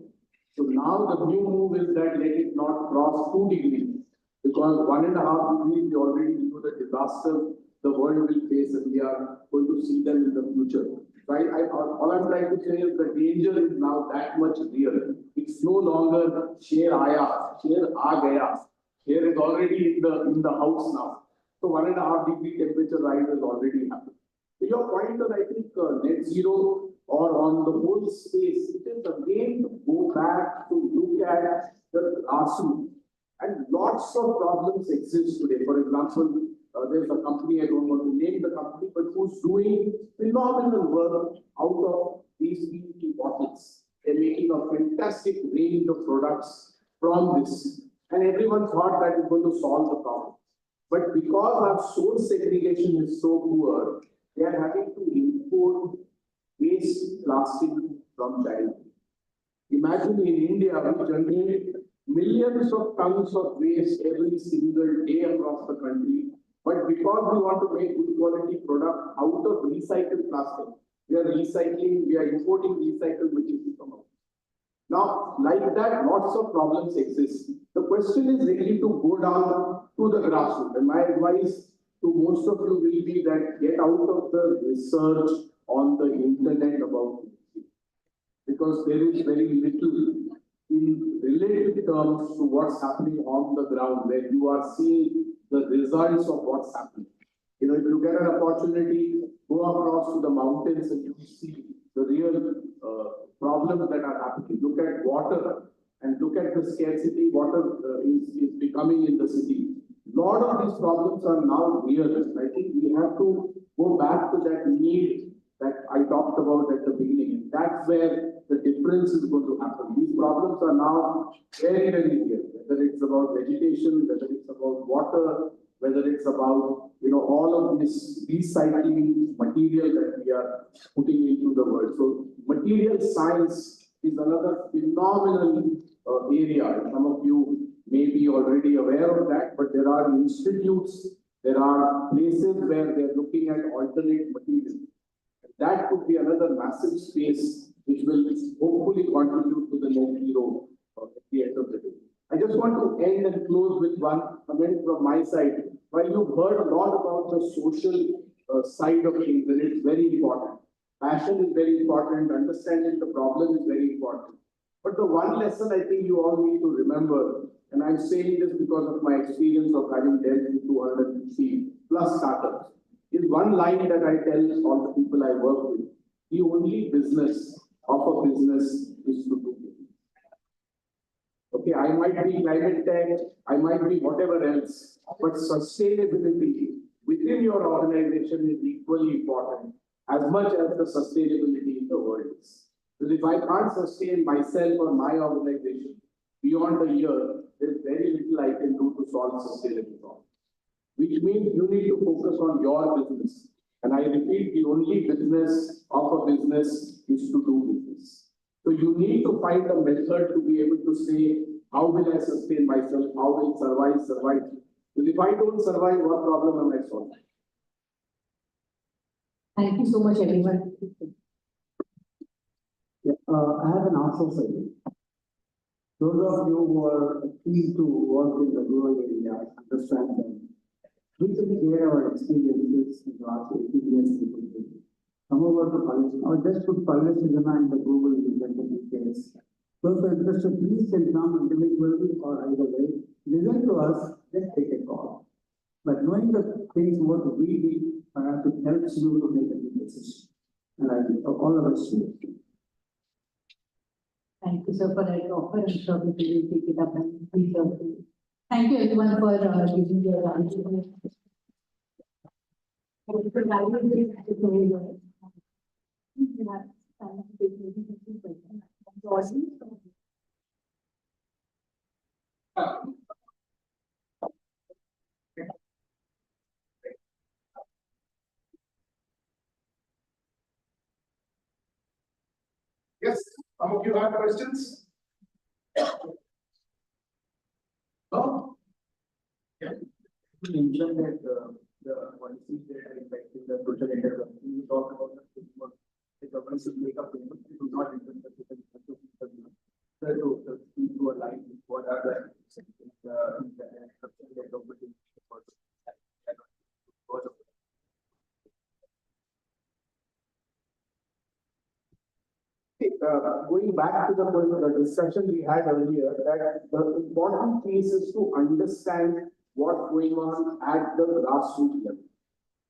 So now the new move is that let it not cross 2 degrees, because 1.5 degrees we already knew the disaster the world will face and we are going to see them in the future. Right? All I'm trying to say is the danger is now that much real. It's no longer share aaya, share aa gaya. Share is already in the house now. So 1.5 degree temperature rise has already happened. To your point that I think net zero or on the whole space, it is again to go back to look at the grassroots. And lots of problems exist today. For example, there's a company, I don't want to name the company, but who's doing phenomenal work out of these PET bottles. They're making a fantastic range of products from this. And everyone thought that it's going to solve the problem. But because our source segregation is so poor, they are having to import waste plastic from China. Imagine in India, we generate millions of tons of waste every single day across the country. But because we want to make good quality product out of recycled plastic, we are importing recycled material from outside. Now, like that, lots of problems exist. The question is really to go down to the grassroots. And my advice to most of you will be that get out of the research on the internet about it. Because there is very little in relative terms to what's happening on the ground, where you are seeing the results of what's happening. You know, if you get an opportunity, go across to the mountains and you see the real problems that are happening. Look at water and look at the scarcity. Water is becoming in the city. A lot of these problems are now real. I think we have to go back to that need that I talked about at the beginning. And that's where the difference is going to happen. These problems are now very, very real. Whether it's about vegetation, whether it's about water, whether it's about, you know, all of this recycling material that we are putting into the world. So material science is another phenomenal area. Some of you may be already aware of that, but there are institutes, there are places where they're looking at alternate materials. That could be another massive space which will hopefully contribute to the net zero at the end of the day. I just want to end and close with one comment from my side. While you've heard a lot about the social side of things, and it's very important. Passion is very important, understanding the problem is very important. But the one lesson I think you all need to remember, and I'm saying this because of my experience of having dealt with 250 plus startups, is one line that I tell all the people I work with. The only business of a business is to do business. Okay, I might be climate tech, I might be whatever else, but sustainability within your organization is equally important as much as the sustainability in the world is. Because if I can't sustain myself or my organization beyond a year, there's very little I can do to solve sustainability problems. Which means you need to focus on your business. And I repeat, the only business of a business is to do business. So you need to find a method to be able to say, how will I sustain myself? How will I survive? Because if I don't survive, what problem am I solving? Thank you so much, everyone. Yeah, I have an answer for you. Those of you who are keen to work in the rural areas, understand them. We can share our experiences in the last 18 years. Come over to college, or just put college in the Google details. So if you're interested, please can come individually or either way. Listen to us, just take a call. But knowing the things what we do, perhaps it helps you to make a good decision. And I all of us do. Thank you, sir, for that offer. I'm sure we will take it up and reach out to you. Thank you, everyone, for giving your answer. Yes, some of you have questions? No? Yeah. You mentioned that the policies that are impacting the social enterprise, you talk about the government should make a payment to not interfere with the to align with what are the government is. Going back to the discussion we had earlier, that the important piece is to understand what's going on at the grassroots level.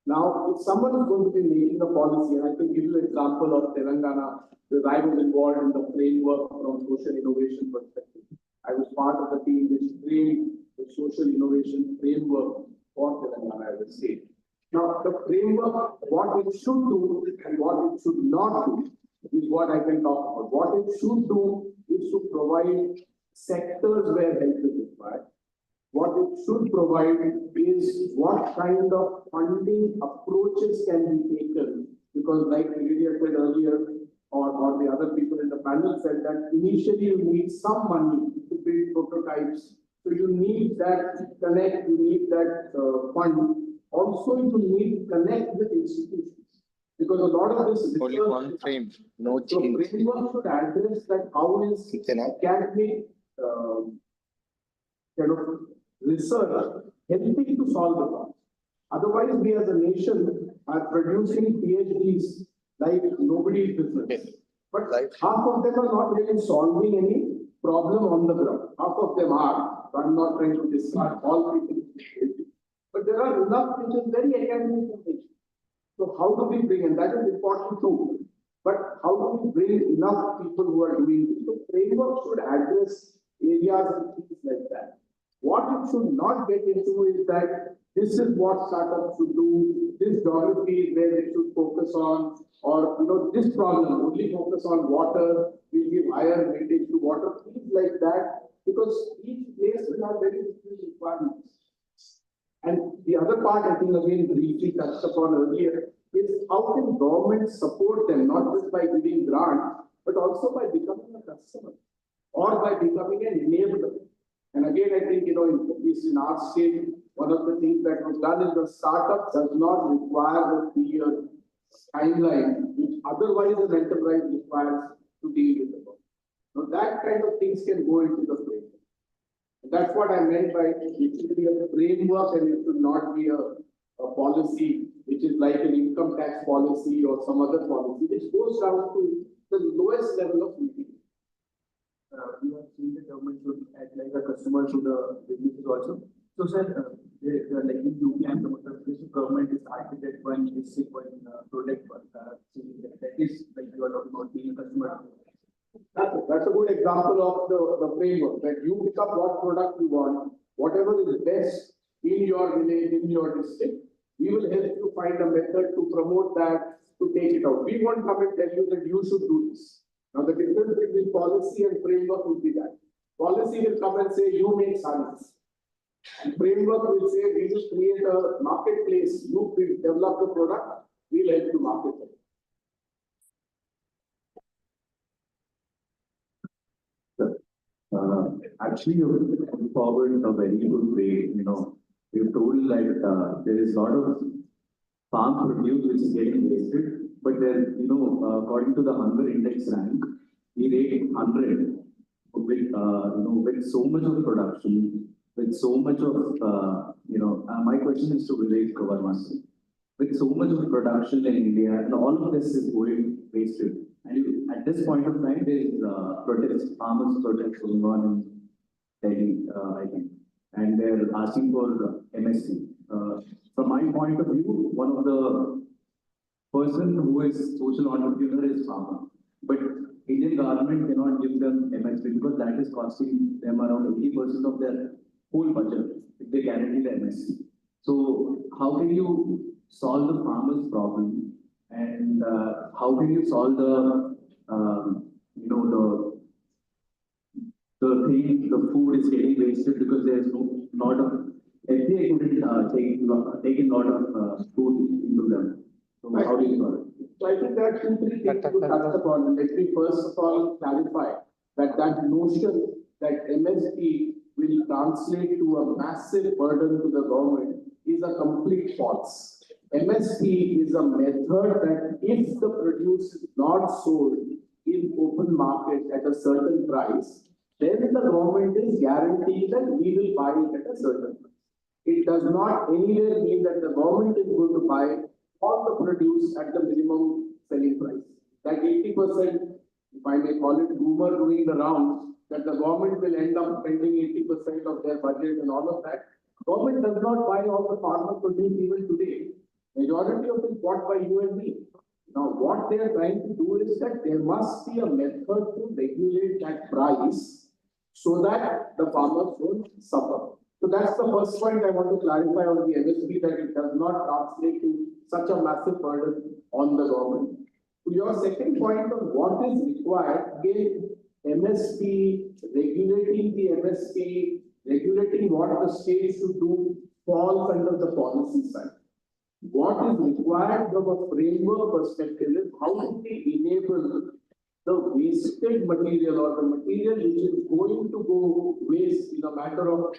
Now, if someone is going to be making a policy, and I can give you an example of Telangana, where I was involved in the framework from social innovation perspective. I was part of the team which framed the social innovation framework for Telangana as a state. Now, the framework, what it should do and what it should not do is what I can talk about. What it should do is to provide sectors where help is required. What it should provide is what kind of funding approaches can be taken. Because like Lydia said earlier, or the other people in the panel said that initially you need some money to build prototypes. So you need that connect, you need that fund. Also, you need to connect with institutions. Because a lot of this Only one frame, no so change. framework should address that how is can be kind of research helping to solve the problem. Otherwise, we as a nation are producing PhDs like nobody's business. But half of them are not really solving any problem on the ground. Half of them are. I'm not trying to discard all people. But there are enough which is very academic information. So how do we bring, and that is important too, but how do we bring enough people who are doing this? So framework should address areas and things like that. What it should not get into is that this is what startups should do, this geography is where they should focus on, or this problem, only focus on water, we give higher weightage to water, things like that, because each place will have very different requirements. And the other part, I think, again, briefly touched upon earlier, is how can government support them, not just by giving grants, but also by becoming a customer or by becoming an enabler. And again, I think, at least in our state, one of the things that was done is the startup does not require a 3-year timeline, which otherwise an enterprise requires to deal with the problem. Now, that kind of things can go into the framework. That's what I meant by it should be a framework and it should not be a policy which is like an income tax policy or some other policy, which goes down to the lowest level of meeting. We have seen the government should act like a customer to the businesses also. So, sir, like in UP and the government is architect one, basic one, product one. That is like you are talking about being a customer. That's a good example of the framework that you pick up what product you want, whatever is best in your village, in your district. We will help you find a method to promote that, to take it out. We won't come and tell you that you should do this. Now, the difference between policy and framework will be that. Policy will come and say, you make science. And framework will say, we will create a marketplace. You develop the product, we'll help you market it. Actually, you put forward a very good way. You've told that there is a lot of farm produce which is getting wasted, but then, according to the hunger index rank, we rate 100 with so much of production, with so much of, my question is to Vivek Kavarmasi. With so much of production in India, and all of this is going wasted. And at this point of time, there is farmers protests going on in Delhi, I think, and they're asking for MSP. From my point of view, one of the person who is social entrepreneur is farmer, but Indian government cannot give them MSP because that is costing them around 80% of their whole budget if they guarantee the MSP. So how can you solve the farmers' problem, and how can you solve the the food is getting wasted because there is lot of FDA couldn't take a lot of food into them. So how do you solve it? So I think there are 2, 3 things to touch upon. Let me first of all clarify that notion that MSP will translate to a massive burden to the government is a complete false. MSP is a method that if the produce is not sold in open market at a certain price, then the government is guaranteed that we will buy it at a certain price. It does not anywhere mean that the government is going to buy all the produce at the minimum selling price. That 80%, if I may call it rumor doing the rounds, that the government will end up spending 80% of their budget and all of that. Government does not buy all the farmer produce even today. Majority majority of it bought by you and me. Now, what they are trying to do is that there must be a method to regulate that price so that the farmers don't suffer. So that's the first point I want to clarify on the MSP, that it does not translate to such a massive burden on the government. To your second point on what is required, again, MSP, regulating the MSP, regulating what the state should do falls under the policy side. What is required from a framework perspective is how do we enable the wasted material or the material which is going to go waste in a matter of,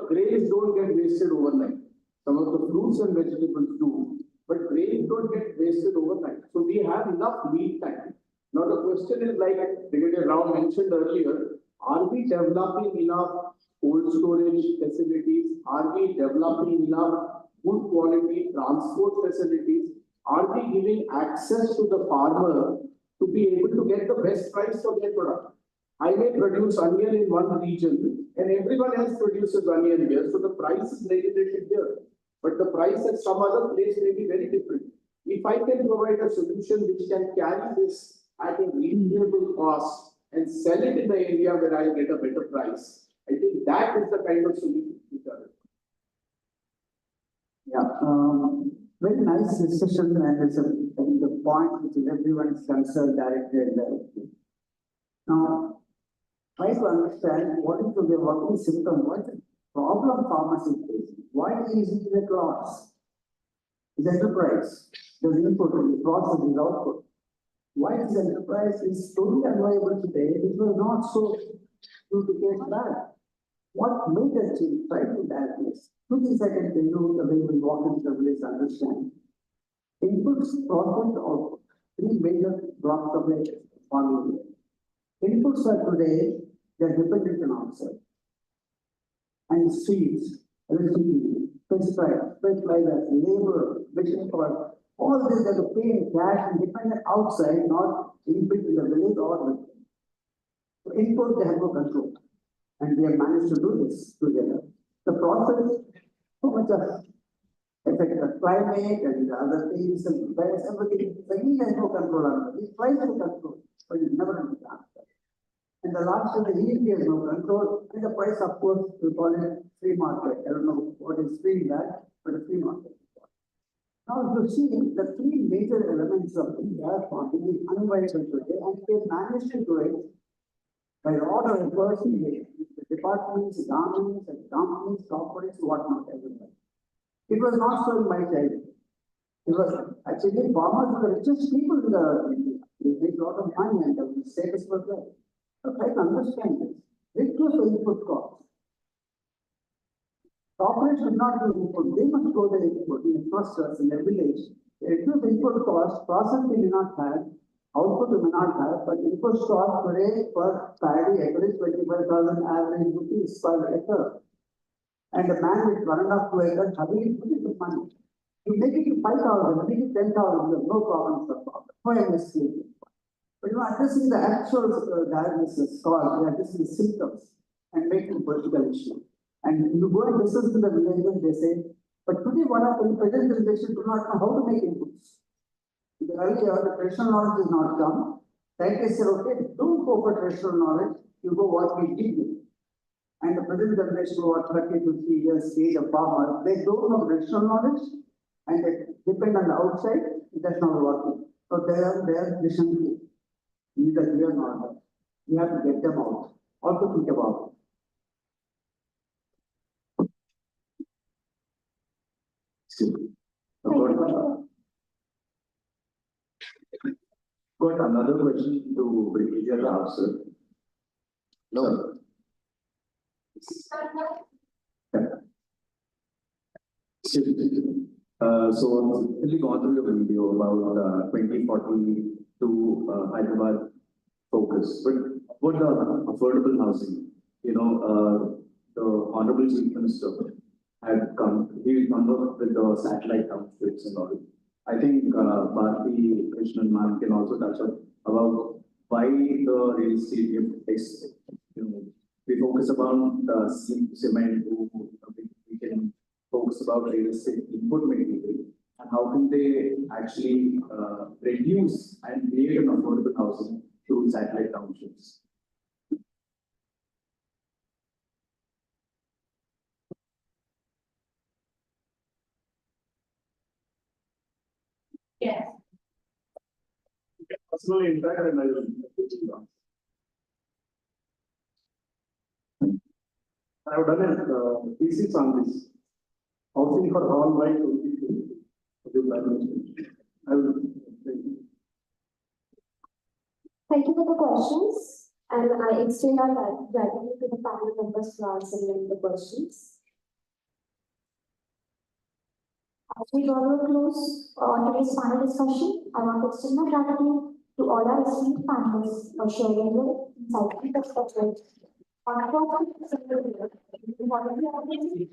grains don't get wasted overnight. Some of the fruits and vegetables do, but grains don't get wasted overnight. So we have enough lead time. Now the question is, like Brigadier Rao mentioned earlier, are we developing enough cold storage facilities? Are we developing enough good quality transport facilities? Are we giving access to the farmer to be able to get the best price for their product? I may produce onion in one region and everyone else produces onion here, so the price is regulated here. But the price at some other place may be very different. If I can provide a solution which can carry this at a reasonable cost and sell it in the area where I get a better price, I think that is the kind of solution which are required. Yeah, very nice discussion, and it's I think the point which is everyone's concerned directly and directly. Now, try to understand what is the working symptom, what is the problem farmers is facing, why is it at loss? Is enterprise, the input and the process is output. Why is enterprise is totally unviable today? It was not so 2 decades back. What made us change? Try to diagnose. 2 things I can tell you the way we walk into the village understand. Inputs, process, output. 3 major blocks of the farming. Inputs are today, they're dependent on outside. And seeds, electricity, pesticides, fertilizers, labor, machine power, all these are to pay in cash and dependent outside, not input in the village or the. So input, they have no control. And we have managed to do this together. The process, so much of affect the climate and the other things and price, everything. The he has no control on it. He tries to control, but he never understands that. And the last of the he has no control. And the price, of course, we call it free market. I don't know what is free in that, but a free market. Now, you see, the 3 major elements of the gas farming is unviable today, and they managed to do it by order of person, the departments, governments, and companies, corporates, whatnot, everybody. It was not so in my childhood. It was actually farmers were the richest people in the India. They made a lot of money and the status was there. But try to understand this. Reduce the input cost. Corporates should not do input. They must go the input in the clusters in the village. They reduce the input cost, process they may not have, output we may not have, but input cost today per paddy acre is 25,000 average rupees per acre. And the man with 1.5 acres, how will he put it to money? You make it to 5,000, make it 10,000, no problem, no problem. No MSC. But you are addressing the actual diagnosis, cause, you are addressing the symptoms and making political issue. And you go and listen to the villagers, they say, but today one of the present generation do not know how to make inputs. Earlier, the traditional knowledge is not come. Scientists said, okay, don't go for traditional knowledge, you go what we did. And the present generation over 30 to 50 years age of farmers, they don't know traditional knowledge and they depend on the outside, that's not working. So they are listening. Neither here nor there. We have to get them out. Also think about it. Got another question to Brigadier Rao, sir. No. So I've really gone through your video about 2040 to Hyderabad focus, but what the affordable housing, the Honorable Chief Minister had come, he come up with the satellite townships and all. I think Bharati Krishnan ma'am can also touch on about why the real estate, we focus about cement, we can focus about real estate input material and how how can they actually reduce and create an affordable housing through satellite townships? Yes. Personally impact and I will. I have done a thesis on this. Housing for all by 22. I will. Thank you for the questions, and I extend our gratitude to the panel members for answering the questions. As we draw to a close on today's panel discussion, I want to extend my gratitude to all our esteemed panelists for sharing their insightful perspectives on a topic similar to what we have been.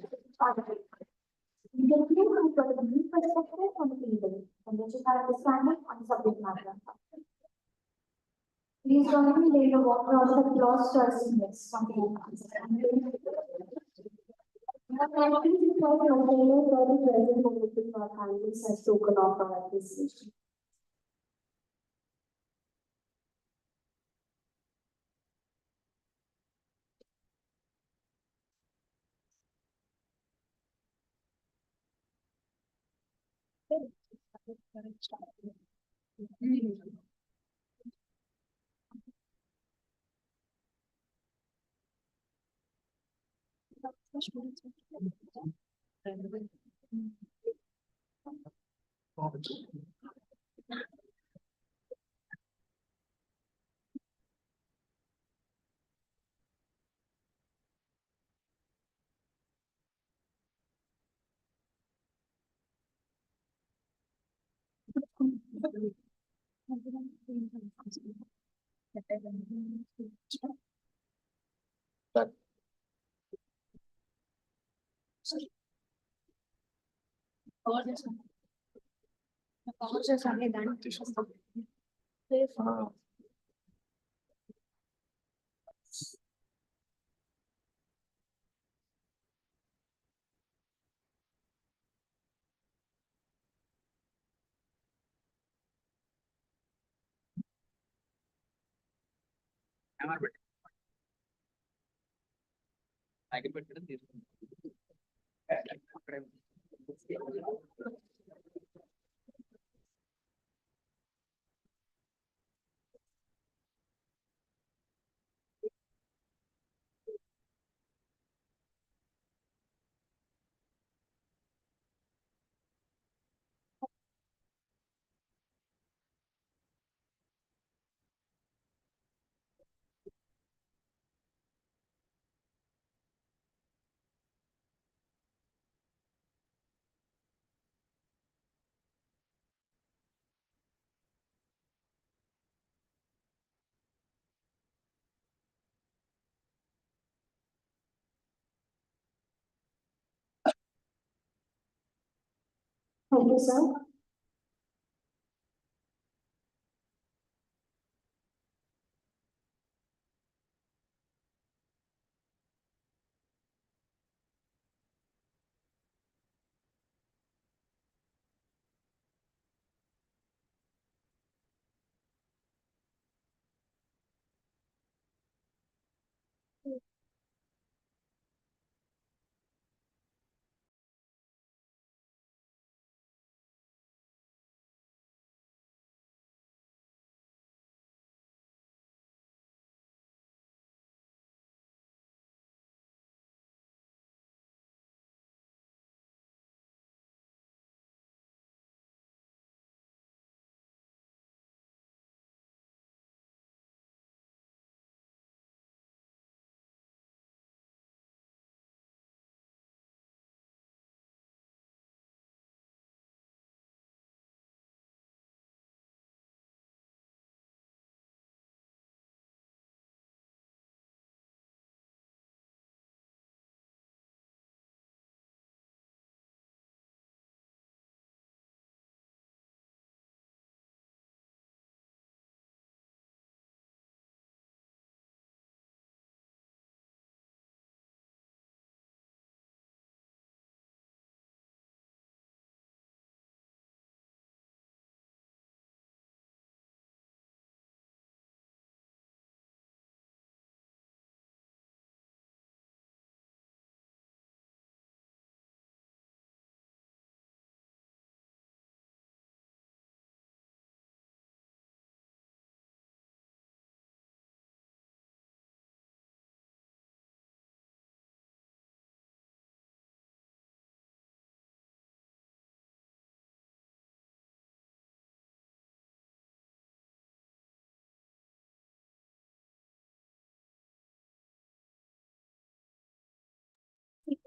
We can hear from a new perspective on the table, and which is our understanding on the subject matter. Please join me in laying a warm round of applause to our seniors. Our panelists has spoken of our appreciation. Thank you, sir.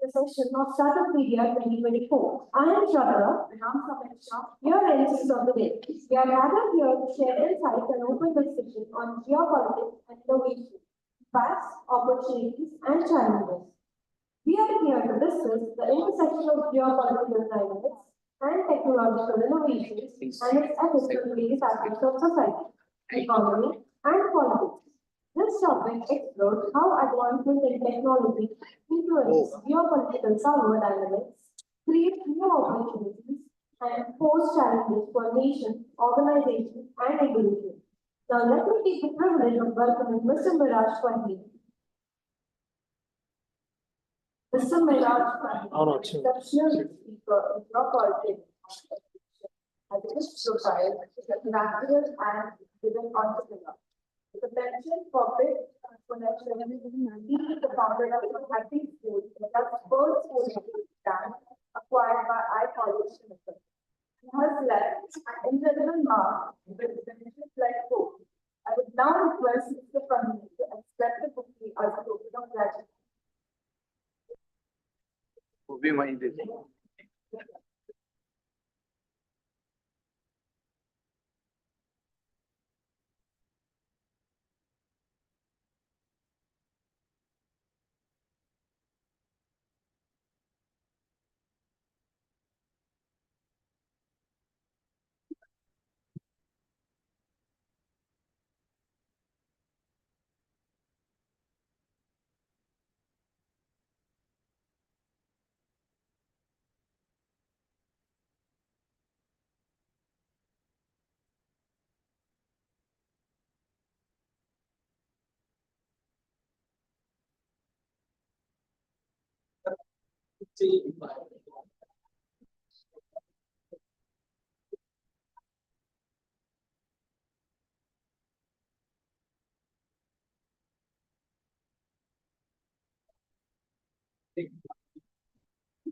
the session of Startupedia 2024. I am Shradha, and I'm Sameksha, your MCs of the day. We are gathered here to share insights and open discussion on geopolitics and innovation, facts, opportunities, and challenges. We are here to discuss the intersection of geopolitical dynamics and technological innovations and its effects on various aspects of society, economy, and politics. This topic explores how advancements in technology influence geopolitical power dynamics, create new opportunities, and pose challenges for nations, organizations, and individuals. Now, let me take the privilege of welcoming Mr. Miraj Pandey. Mr. Miraj, exceptional speaker in geopolitics, has a rich profile, is an activist and driven entrepreneur. With a penchant for big exponential, he is the founder of the acting school, the first school in Pakistan, acquired by iCollege Limited. He has left an indelible mark with the mission like hope. I would now request Mr. Pandey to accept the bouquet as a token of gratitude.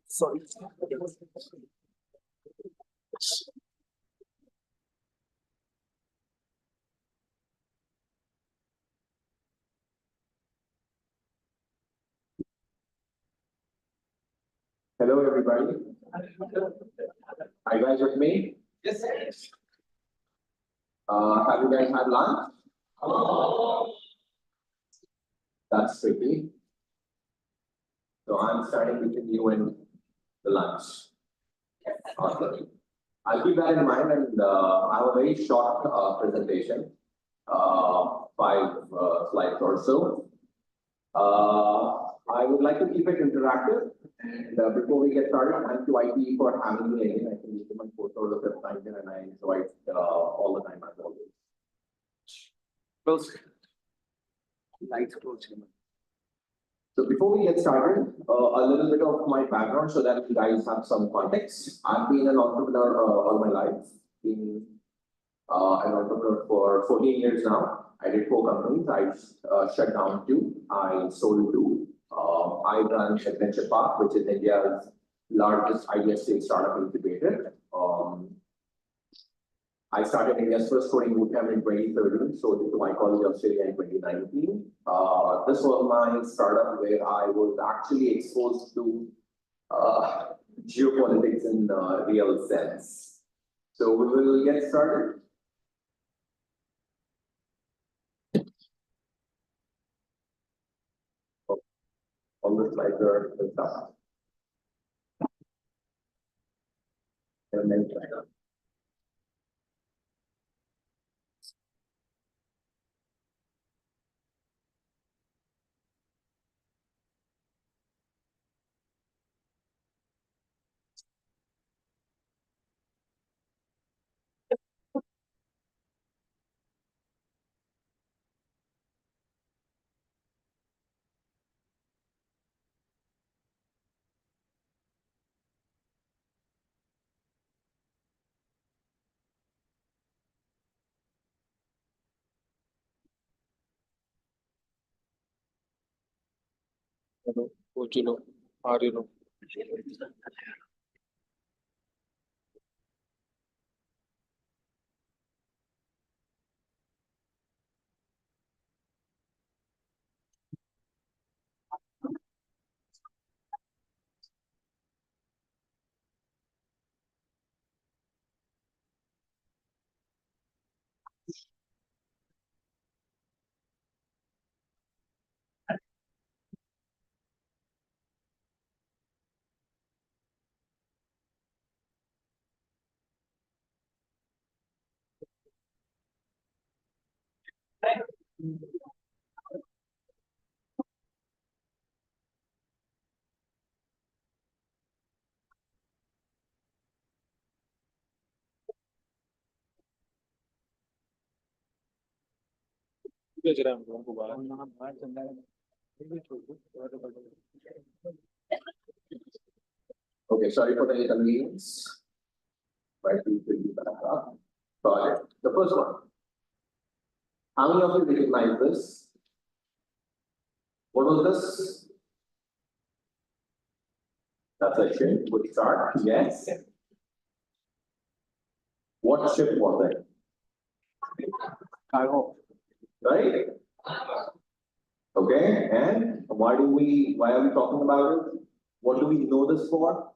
Sorry. Hello, everybody. Are you guys with me? Yes, sir. Have you guys had lunch? That's tricky. So I'm starting between you and the lunch. Awesome. I'll keep that in mind, and I have a very short presentation, 5 slides or so. I would like to keep it interactive, and before we get started, thank you ITE for having me again. I think this is my fourth or the fifth time here, and I enjoy it all the time as always. Close. Lights close. So before we get started, a little bit of my background so that you guys have some context. I've been an entrepreneur all my life. Been an entrepreneur for 14 years now. I did 4 companies. I shut down 2. I sold 2. I run Adventure Park, which is India's largest IDSA startup incubator. I started India's first coding bootcamp in 2013, sold it to my college Australia in 2019. This was my startup where I was actually exposed to geopolitics in the real sense. So we will get started. All the slides are stuff. And then What you know? How do you know? Okay, sorry for the inconvenience. Right, we will be back up. Got it. The first one. How many of you recognize this? What was this? That's a ship. Good start. Yes. What ship was it? Cargo. Right? Okay, and why are we talking about it? What do we know this for?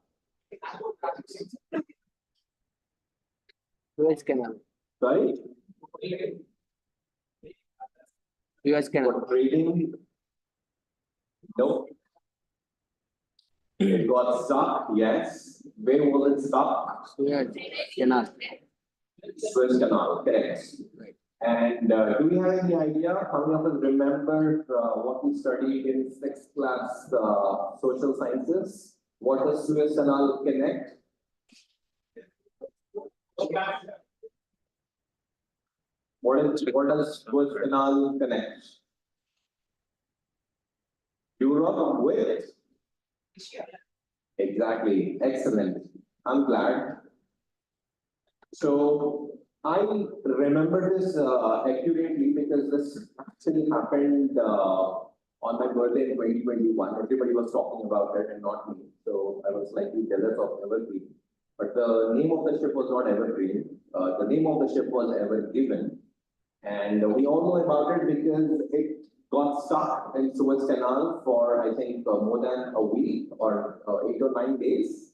US Canal. Right? US Canal. For trading? No. It got stuck, yes. Where was it stuck? US Canal. Suez Canal, correct. Right. And do we have any idea? How many of us remember what we studied in sixth class social sciences? What does Suez Canal connect? What does Suez Canal connect? Europe with? Exactly, excellent. I'm glad. So I remember this accurately because this actually happened on my birthday in 2021. Everybody was talking about it and not me. So I was slightly jealous of Evergreen. But the name of the ship was not Evergreen. The name of the ship was Ever Given. And we all know about it because it got stuck in Suez Canal for, I think, more than a week or 8 or 9 days.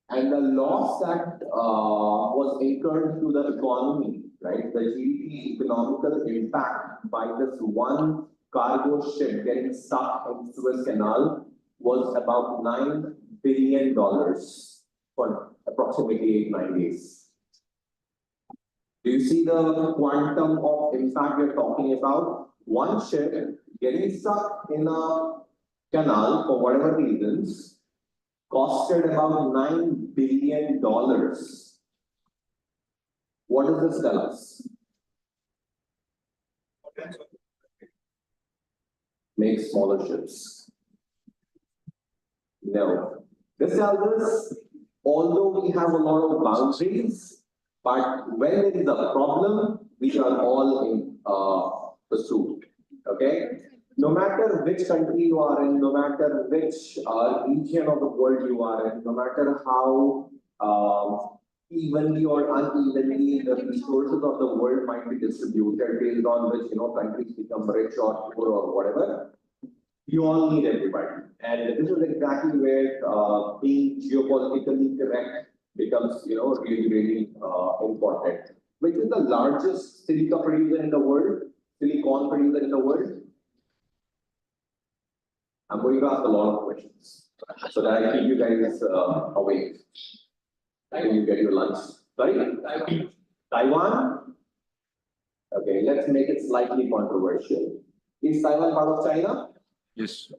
And the loss that was incurred to the economy, right? The GDP economical impact by this one cargo ship getting stuck in Suez Canal was about $9 billion for approximately 8-9 days. Do you see the quantum of impact we're talking about? One ship getting stuck in a canal for whatever reasons costed about $9 billion. What does this tell us? Make smaller ships. No. This tells us, although we have a lot of boundaries, but when there is a problem, we are all in pursuit. Okay? No matter which country you are in, no matter which region of the world you are in, no matter how evenly or unevenly the resources of the world might be distributed based on which countries become rich or poor or whatever, you all need everybody. And this is exactly where being geopolitically correct becomes really, really important. Which is the largest silica producer in the world? Silicon producer in the world? I'm going to ask a lot of questions so that I keep you guys awake until you get your lunch. Sorry? Taiwan? Okay, let's make it slightly controversial. Is Taiwan part of China? Yes.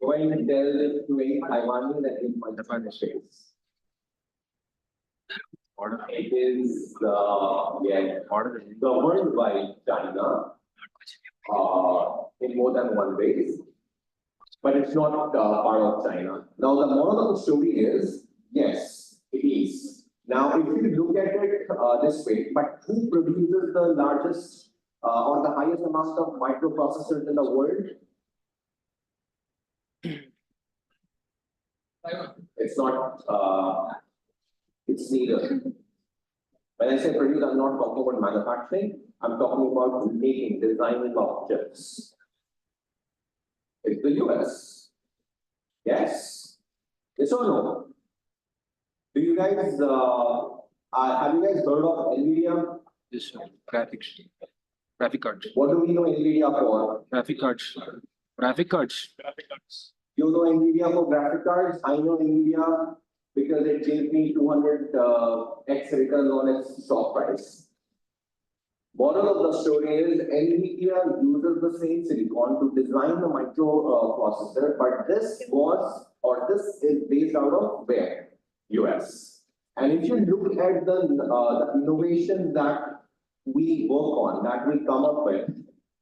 Go ahead and tell them to any Taiwanese that in my face. It is governed by China in more than one way, but it's not part of China. Now, the moral of the story is, yes, it is. Now, if you look at it this way, but who produces the largest or the highest amount of microprocessors in the world? It's not, it's neither. When I say produce, I'm not talking about manufacturing, I'm talking about making, designing of chips. It's the US. Yes? Yes or no? Do you guys, have you guys heard of NVIDIA? Yes, sir. Graphic cards. What do we know NVIDIA for? Graphic cards. Graphic cards. You know NVIDIA for graphic cards? I know NVIDIA because it gave me 200x return on its stock price. Moral of the story is NVIDIA uses the same silicon to design the microprocessor, but this is based out of where? US. And if you look at the innovation that we work on, that we come up with,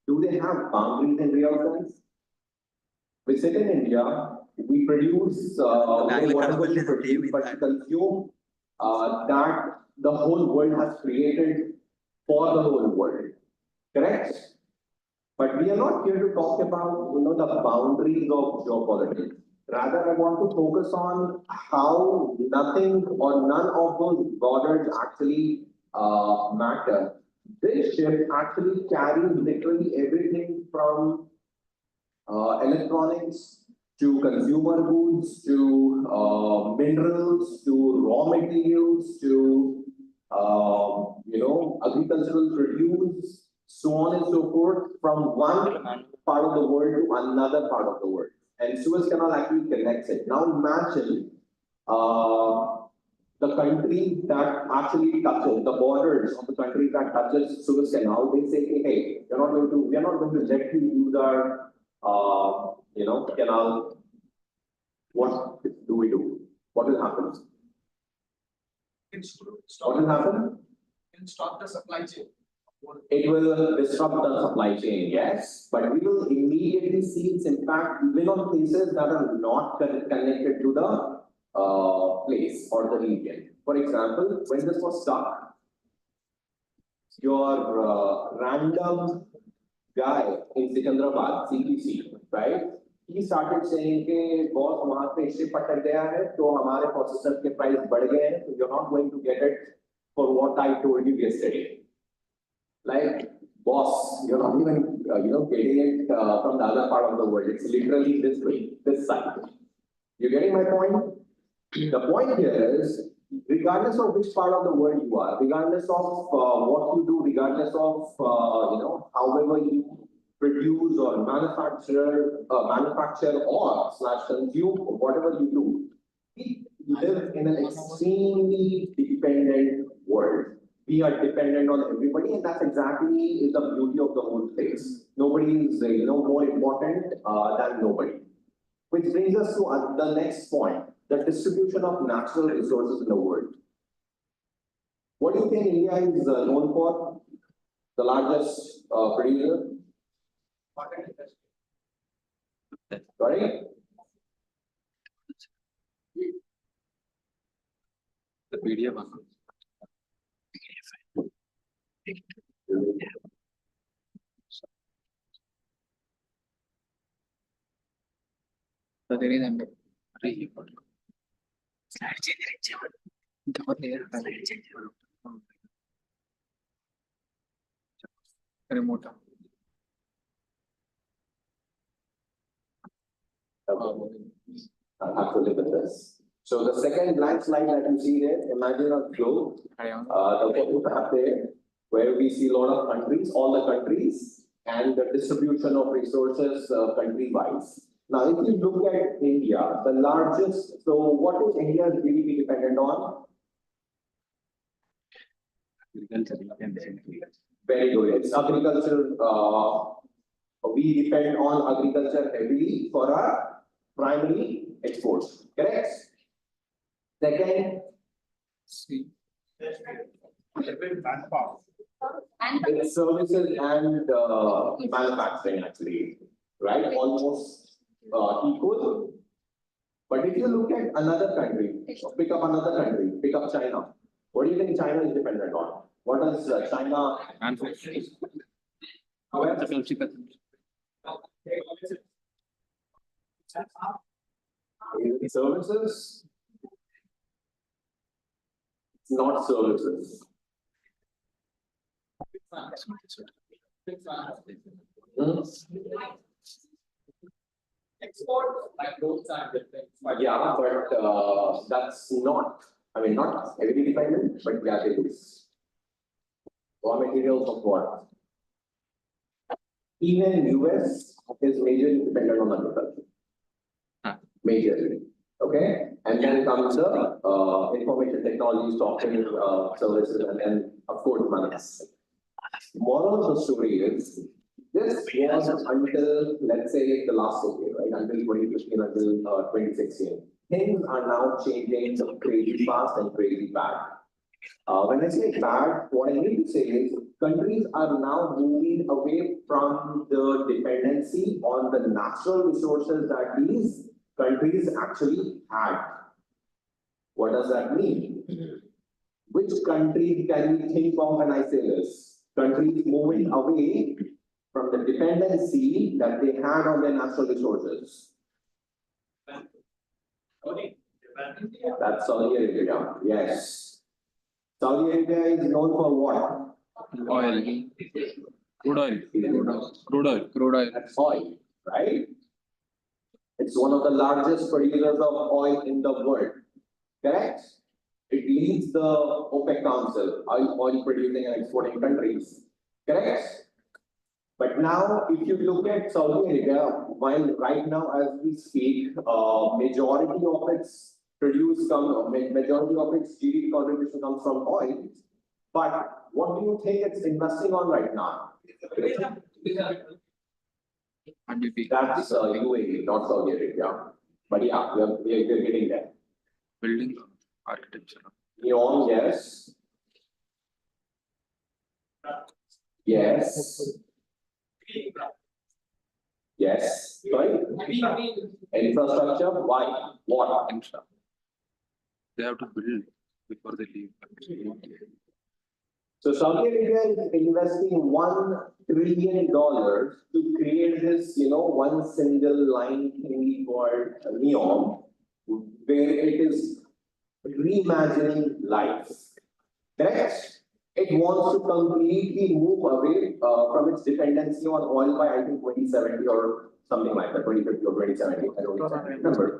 do they have boundaries in real sense? We sit in India, we produce whatever we produce, but we consume that the whole world has created for the whole world, correct? But we are not here to talk about, the boundaries of geopolitics. Rather, I want to focus on how nothing or none of those borders actually matter. This ship actually carries literally everything from electronics to consumer goods to minerals to raw materials to agricultural produce, so on and so forth, from one part of the world to another part of the world. And Suez Canal actually connects it. Now imagine the country that actually touches the borders of the country that touches Suez Canal. They say, hey, we are not going to let you use our canal. What do we do? What will happen? What will happen? Stop the supply chain. It will disrupt the supply chain, yes, but we will immediately see its impact even on places that are not connected to the place or the region. For example, when this was stuck, your random guy in Secunderabad, CPC, right? He started saying कि boss वहाँ पे ship अटक गया है तो हमारे processor के price बढ़ गए हैं तो you're not going to get it for what I told you yesterday. Like, boss, you're not even getting it from the other part of the world. It's literally this way, this side. You getting my point? The point here is, regardless of which part of the world you are, regardless of what you do, regardless of however you produce or manufacture or / consume whatever you do, we live in an extremely dependent world. We are dependent on everybody, and that's exactly the beauty of the whole place. Nobody is more important than nobody. Which brings us to the next point, the distribution of natural resources in the world. What do you think India is known for? The largest producer? Sorry? The PDF. Slide change remote. I'll have to live with this. So the second blank slide that you see there, imagine a globe. The photo map there, where we see a lot of countries, all the countries, and the distribution of resources country-wise. Now, if you look at India, the largest, so what is India's GDP dependent on? Very good. It's agriculture. We depend on agriculture heavily for our primary exports. Correct? Second, it's services and manufacturing actually, right? Almost equal. But if you look at another country, pick up another country, pick up China. What do you think China is dependent on? What does China? Services? It's not services. Export, like those are different. Yeah, but that's not, not heavily dependent, but yeah, it is. Raw materials of what? Even US is majorly dependent on agriculture. Majorly. Okay? And then comes the information technology, software services, and then of course manufacturing. Moral of the story is, this was until, let's say, the last decade, right, until 2015, until 2016. Things are now changing crazy fast and crazy bad. When I say bad, what I mean to say is countries are now moving away from the dependency on the natural resources that these countries actually had. What does that mean? Which country can we think of when I say this? Countries moving away from the dependency that they had on their natural resources. That's Saudi Arabia, yes. Saudi Arabia is known for what? Oil. Crude oil. Crude oil. Crude oil. That's oil, right? It's one of the largest producers of oil in the world, correct? It leads the OPEC Council, oil producing and exporting countries, correct? But now, if you look at Saudi Arabia, while right now as we speak, majority of its majority of its GDP contribution comes from oil. But what do you think it's investing on right now? That's UAE, not Saudi Arabia. But yeah, we're getting there. Building architecture. Neon, yes. Yes. Yes. Sorry. Infrastructure. Why? What? Infra. They have to build before they leave. So Saudi Arabia is investing $1 trillion to create this, one single line thing called Neon, where it is reimagining life. Correct? It wants to completely move away from its dependency on oil by, I think, 2070 or something like that, 2050 or 2070. I don't remember.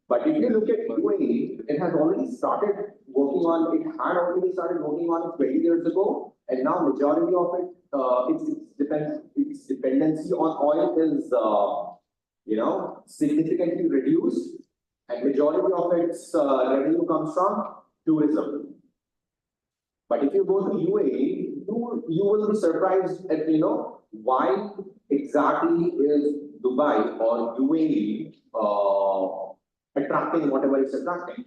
But if you look at UAE, it has already started working on, it had already started working on it 20 years ago, and now majority of it, its dependency on oil is, significantly reduced, and majority of its revenue comes from tourism. But if you go to UAE, you will be surprised at, why exactly is Dubai or UAE attracting whatever it's attracting.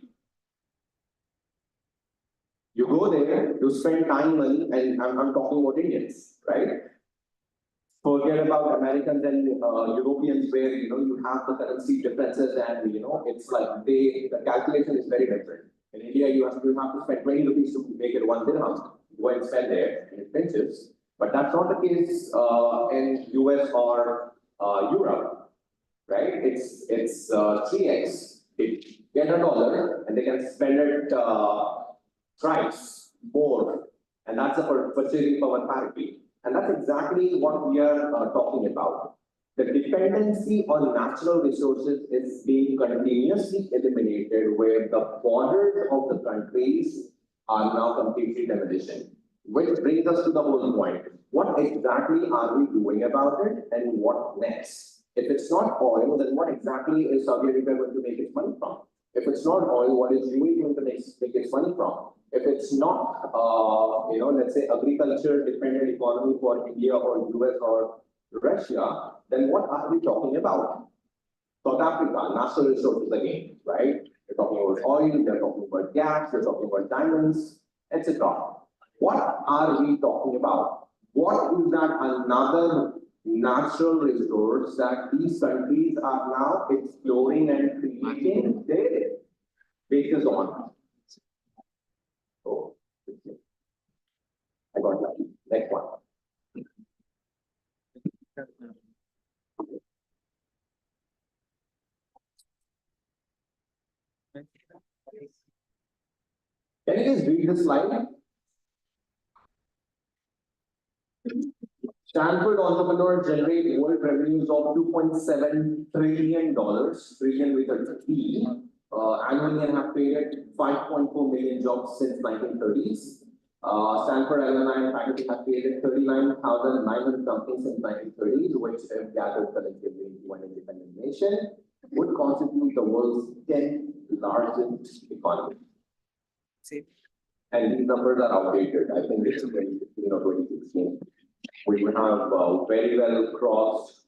You go there, you spend time, money, and I'm talking about Indians, right? Forget about Americans and Europeans where, you have the currency differences and, it's like the calculation is very different. In India, you have to spend 20 rupees to make it 1 dirham. Go and spend there, and it pinches. But that's not the case in US or Europe, right? It's 3x. They get $1 and they can spend it thrice more, and that's a purchasing power parity. And that's exactly what we are talking about. The dependency on natural resources is being continuously eliminated, where the borders of the countries are now completely demolished. Which brings us to the whole point. What exactly are we doing about it, and what next? If it's not oil, then what exactly is Saudi Arabia going to make its money from? If it's not oil, what is UAE going to make its money from? If it's not, let's say agriculture-dependent economy for India or US or Russia, then what are we talking about? South Africa, natural resources again, right? We're talking about oil, we're talking about gas, we're talking about diamonds, etc. What are we talking about? What is that another natural resource that these countries are now exploring and creating their bases on? Oh, I got lucky. Next one. Can you just read this slide? Stanford entrepreneurs generate world revenues of $2.7 trillion, trillion with a T, annually, and have created 5.4 million jobs since 1930s. Stanford alumni and faculty have created 39,900 companies since 1930s, which, if gathered collectively into one independent nation, would constitute the world's 10th largest economy. and these numbers are outdated. I think it's 2015 or 2016. We would have very well crossed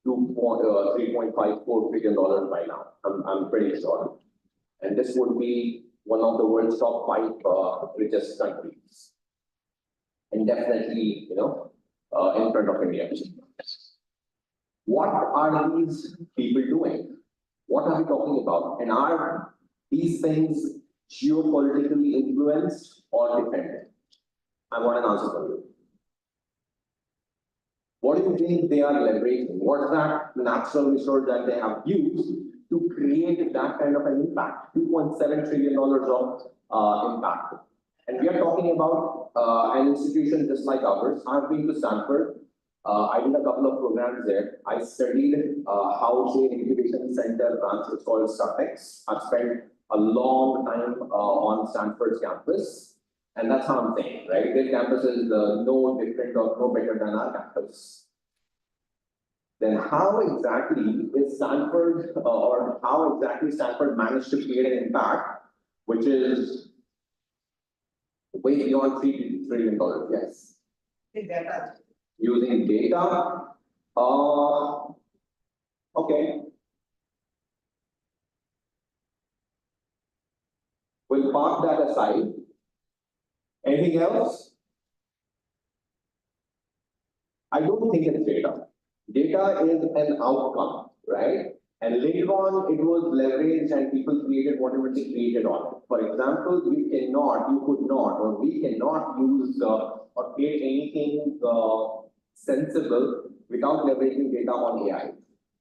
$3.54 trillion by now. I'm pretty sure. And this would be one of the world's top 5 richest countries. And definitely, in front of India. What are these people doing? What are we talking about? And are these things geopolitically influenced or dependent? I want an answer from you. What do you think they are leveraging? What's that natural resource that they have used to create that kind of an impact? $2.7 trillion of impact. And we are talking about an institution just like ours. I've been to Stanford. I did a couple of programs there. I studied how the incubation center runs. It's called Startupedia. I've spent a long time on Stanford's campus. And that's how I'm saying, right? Their campus is no different or no better than our campus. Then how exactly is Stanford, or how exactly Stanford managed to create an impact, which is way beyond $3 trillion? Yes. Data. Using data. Okay. We'll park that aside. Anything else? I don't think it's data. Data is an outcome, right? And later on, it was leveraged and people created whatever they created on it. For example, you could not, or we cannot use or create anything sensible without leveraging data on AI.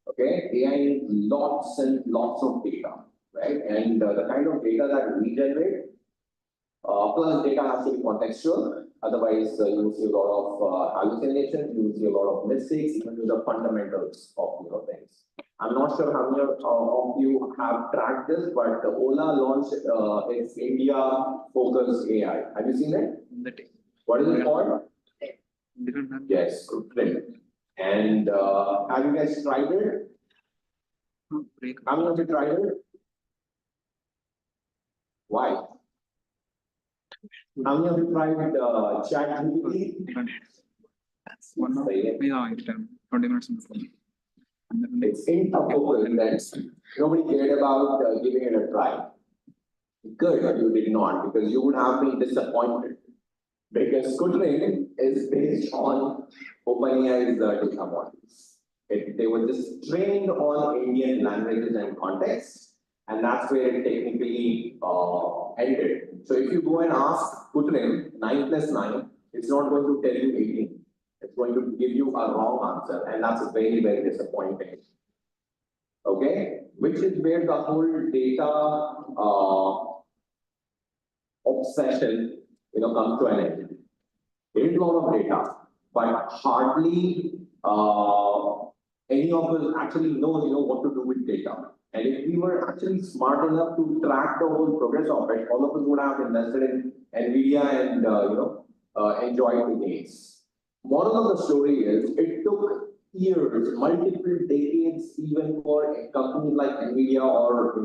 Okay, AI needs lots and lots of data, right? And the kind of data that we generate, plus data has to be contextual. Otherwise, you will see a lot of hallucinations, you will see a lot of mistakes, even to the fundamentals of things. I'm not sure how many of you have tracked this, but Ola launched its India focused AI. Have you seen it? What is it called? Yes, great. And have you guys tried it? How many of you tried it? Why? How many of you tried ChatGPT? That's one of 20 minutes before. It's interpretable that nobody cared about giving it a try. Good, but you did not, because you would have been disappointed. Because Scootering is based on OpenAI's data models. They were just trained on Indian languages and contexts, and that's where it technically ended. So if you go and ask Scootering 9 plus 9, it's not going to tell you 18. It's going to give you a wrong answer, and that's very, very disappointing. Okay, which is where the whole data obsession, comes to an end. There is a lot of data, but hardly any of us actually knows, what to do with data. And if we were actually smart enough to track the whole progress of it, all of us would have invested in NVIDIA and enjoyed the gains. Moral of the story is, it took years, multiple decades, even for a company like NVIDIA or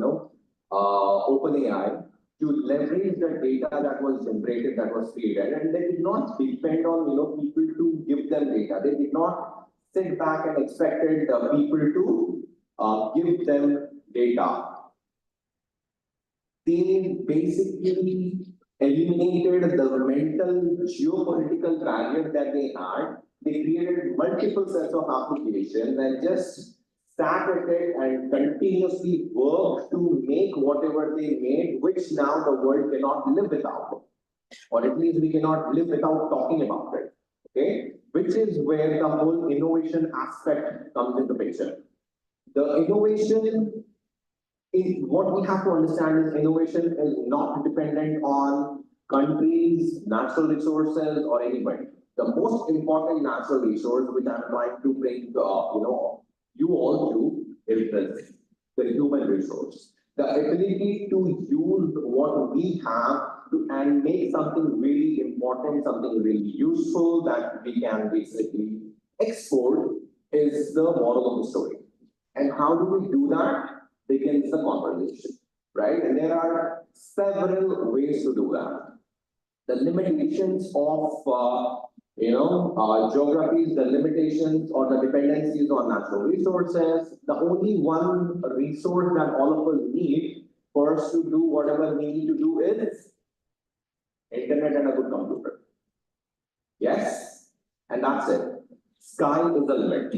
OpenAI to leverage the data that was generated, that was created, and they did not depend on people to give them data. They did not sit back and expected people to give them data. They basically eliminated the mental geopolitical barrier that they had. They created multiple sets of applications and just sat at it and continuously worked to make whatever they made, which now the world cannot live without. Or at least we cannot live without talking about it. Okay? Which is where the whole innovation aspect comes into picture. The innovation is what we have to understand is innovation is not dependent on countries, natural resources, or anybody. The most important natural resource which I'm trying to bring you all to is the human resource. The ability to use what we have and make something really important, something really useful that we can basically export is the moral of the story. And how do we do that? Begins the conversation, right? And there are several ways to do that. the limitations of, geographies, the limitations or the dependencies on natural resources. The only one resource that all of us need for us to do whatever we need to do is internet and a good computer. Yes, and that's it. Sky is the limit.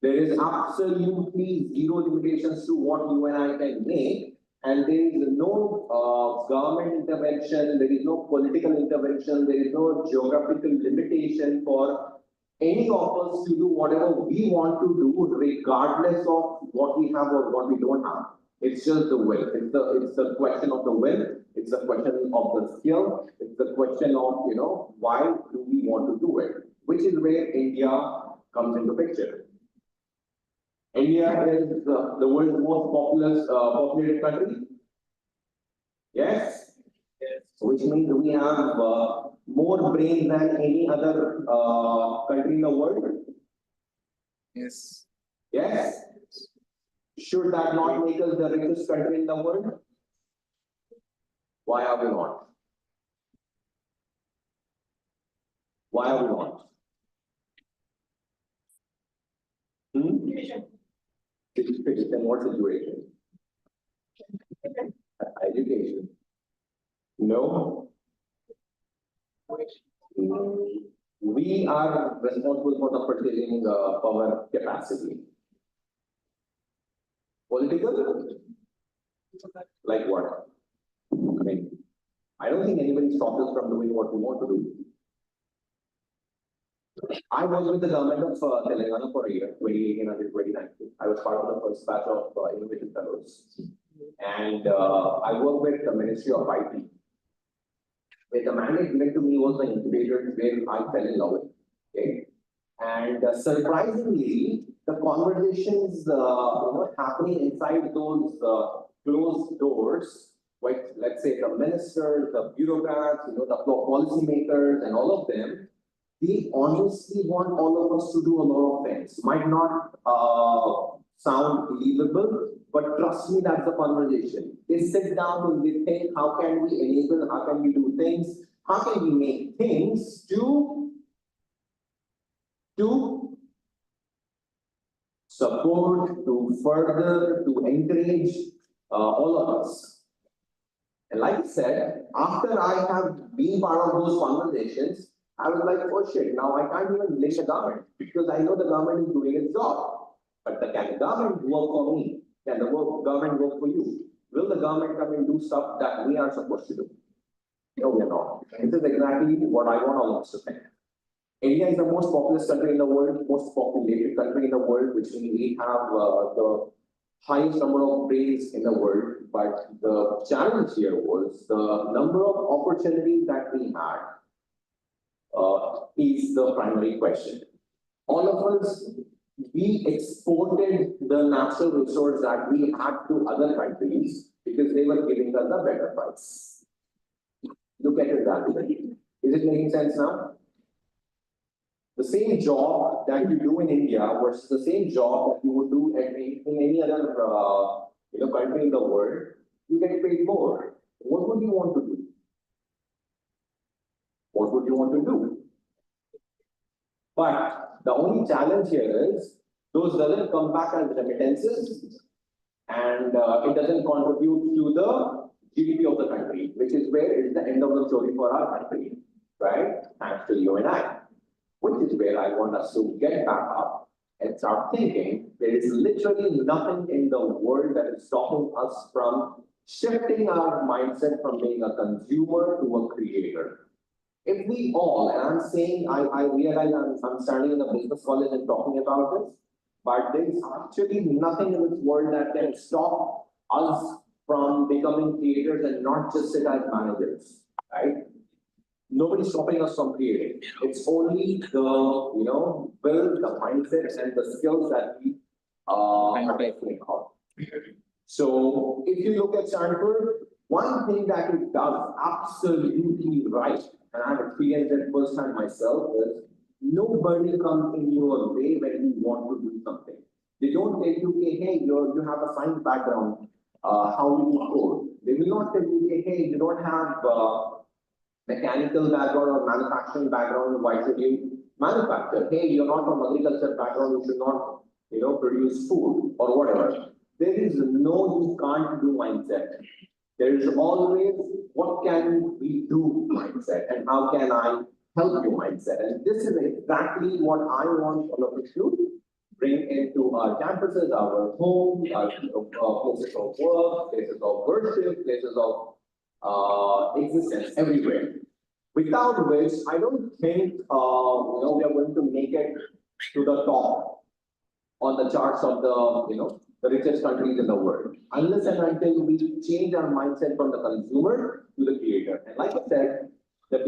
There is absolutely zero limitations to what you and I can make, and there is no government intervention, there is no political intervention, there is no geographical limitation for any of us to do whatever we want to do, regardless of what we have or what we don't have. It's just the will. It's the question of the will. It's the question of the skill. It's the question of, why do we want to do it? Which is where India comes into picture. India is the world's most populated country. Yes? Yes. Which means we have more brains than any other country in the world. Yes. Yes? Should that not make us the richest country in the world? Why are we not? Why are we not? In what situation? Education. No. We are responsible for the purchasing power capacity. Political? Like what? I mean, I don't think anybody stopped us from doing what we want to do. I was with the government of Telangana for a year, 2018 until 2019. I was part of the first batch of innovation fellows. And I worked with the Ministry of IT. Where the mandate given to me was the incubator where I fell in love with. Okay? And surprisingly, the conversations happening inside those closed doors, like let's say the ministers, the bureaucrats, the policymakers, and all of them, they honestly want all of us to do a lot of things. Might not sound believable, but trust me, that's the conversation. They sit down and they think, how can we enable, how can we do things, how can we make things to support, to further, to encourage all of us. And like I said, after I have been part of those conversations, I was like, oh shit, now I can't even blame the government because I know the government is doing its job. But can the government work for me? Can the government work for you? Will the government come and do stuff that we are supposed to do? No, we are not. This is exactly what I want all of us to think. India is the most populous country in the world, most populated country in the world, which means we have the highest number of brains in the world. But the challenge here was the number of opportunities that we had is the primary question. All of us, we exported the natural resource that we had to other countries because they were giving us a better price. Look at it that way. Is it making sense now? The same job that you do in India versus the same job that you would do in any other country in the world, you get paid more. What would you want to do? What would you want to do? But the only challenge here is those doesn't come back as remittances and it doesn't contribute to the GDP of the country, which is where it's the end of the story for our country, right? Thanks to you and I. Which is where I want us to get back up and start thinking there is literally nothing in the world that is stopping us from shifting our mindset from being a consumer to a creator. If we all, and I'm saying, I realize I'm standing in a business college and talking about this, but there is actually nothing in this world that can stop us from becoming creators and not just sit as managers, right? Nobody's stopping us from creating. It's only the, will, the mindset and the skills that we are definitely on. So if you look at Stanford, one thing that it does absolutely right, and I've experienced it firsthand myself, is nobody comes in your way when you want to do something. They don't tell you, hey, you have a science background, how do you code? They will not tell you, hey, you don't have mechanical background or manufacturing background, why should you manufacture? Hey, you're not from agriculture background, you should not, produce food or whatever. There is no you can't do mindset. There is always what can we do mindset and how can I help you mindset. And this is exactly what I want all of you to bring into our campuses, our homes, our places of work, places of worship, places of existence everywhere. Without which, I don't think we are going to make it to the top on the charts of the richest countries in the world, unless and until we change our mindset from the consumer to the creator. And like I said, there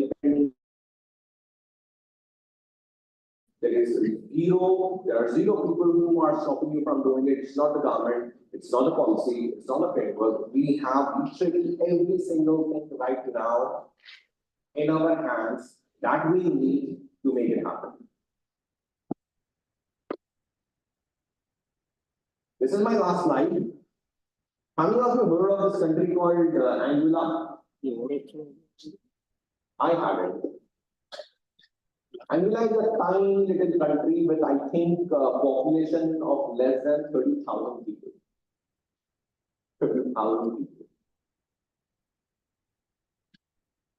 are zero people who are stopping you from doing it. It's not the government, it's not the policy, it's not the framework. We have literally every single thing right now in our hands that we need to make it happen. This is my last slide. How many of you heard of this country called Anguilla? I haven't. Anguilla is a tiny little country with, I think, a population of less than 30,000 people. 30,000 people.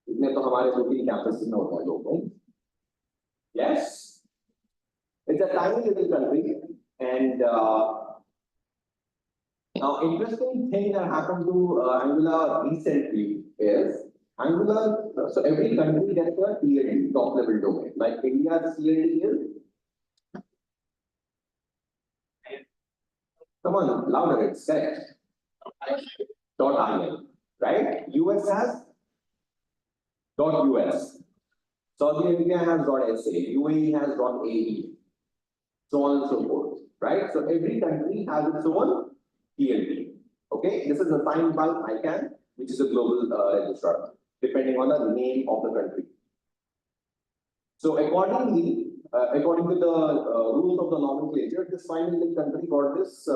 इतने तो हमारे दो-तीन campus में होता है लोग, नहीं? Yes. It's a tiny little country, and now interesting thing that happened to Anguilla recently is Anguilla. So every country gets a TLD, top level domain. Like India's TLD is. Come on, louder. It's correct. .in, right? US has .us. Saudi Arabia has .sa. UAE has .ae. So on and so forth, right? So every country has its own TLD. Okay, this is assigned by ICANN, which is a global registrar, depending on the name of the country. So accordingly, according to the rules of the nomenclature, this fine little country got this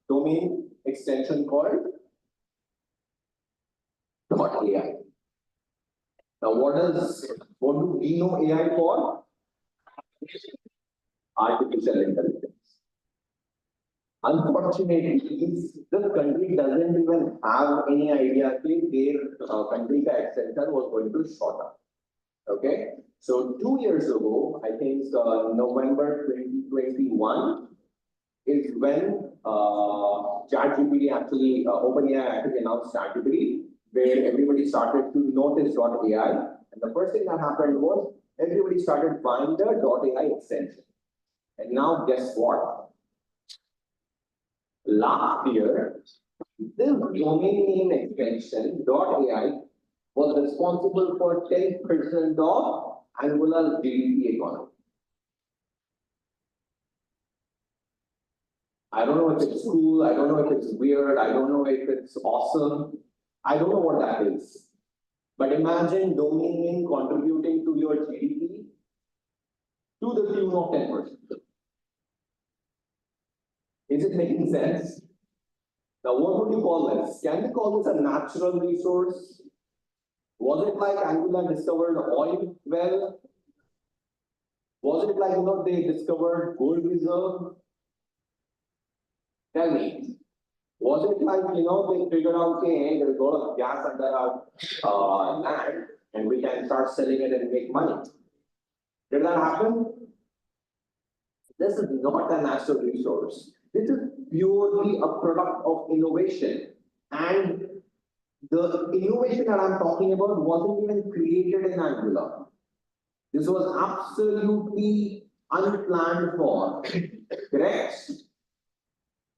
domain extension called .ai. Now, what do we know AI for? Artificial intelligence. Unfortunately, this country doesn't even have any idea that their country extension was going to short up. Okay, so 2 years ago, I think November 2021 is when ChatGPT actually, OpenAI actually announced ChatGPT, where everybody started to notice .ai, and the first thing that happened was everybody started buying the .ai extension. And now guess what? Last year, this domain name extension .ai was responsible for 10% of Angola's GDP economy. I don't know if it's cool, I don't know if it's weird, I don't know if it's awesome, I don't know what that is. But imagine domain name contributing to your GDP to the tune of 10%. Is it making sense? Now, what would you call this? Can we call this a natural resource? Was it like Anguilla discovered oil well? Was it like, they discovered gold reserve? Tell me. Was it like, they figured out, okay, there's a lot of gas under our land and we can start selling it and make money? Did that happen? This is not a natural resource. This is purely a product of innovation. And the innovation that I'm talking about wasn't even created in Anguilla. This was absolutely unplanned for. Correct?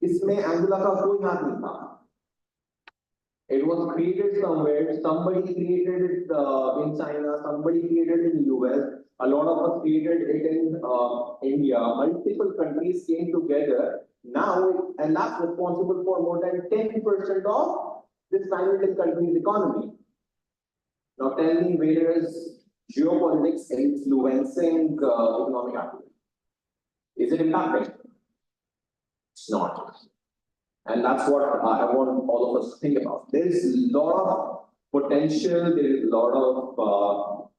इसमें Anguilla का कोई हाथ नहीं था. It was created somewhere. Somebody created it in China. Somebody created it in the US. A lot of us created it in India. Multiple countries came together now, and that's responsible for more than 10% of this tiny little country's economy. Now tell me, where is geopolitics influencing economic activity? Is it impacting? It's not. And that's what I want all of us to think about. There is a lot of potential, there is a lot of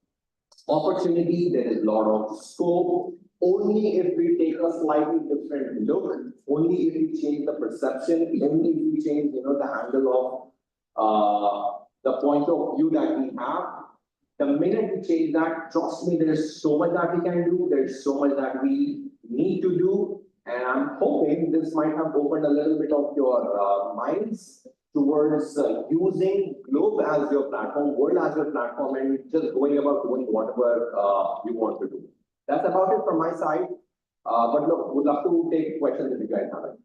opportunity, there is a lot of scope. Only if we take a slightly different look, only if we change the perception, only if we change, the handle of the point of view that we have. The minute we change that, trust me, there is so much that we can do, there's so much that we need to do. And I'm hoping this might have opened a little bit of your minds towards using Globe as your platform, world as your platform, and just going about doing whatever you want to do. That's about it from my side. But look, would love to take questions if you guys have it.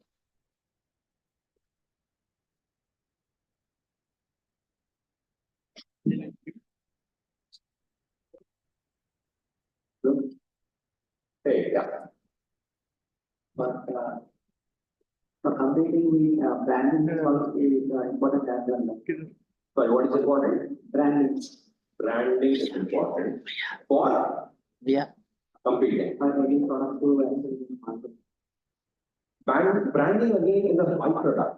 Hey, yeah. But for completing the branding is also important as well. Sorry, what is important? Branding Branding is important for competing. for any product to enter in the market. Branding again is a byproduct.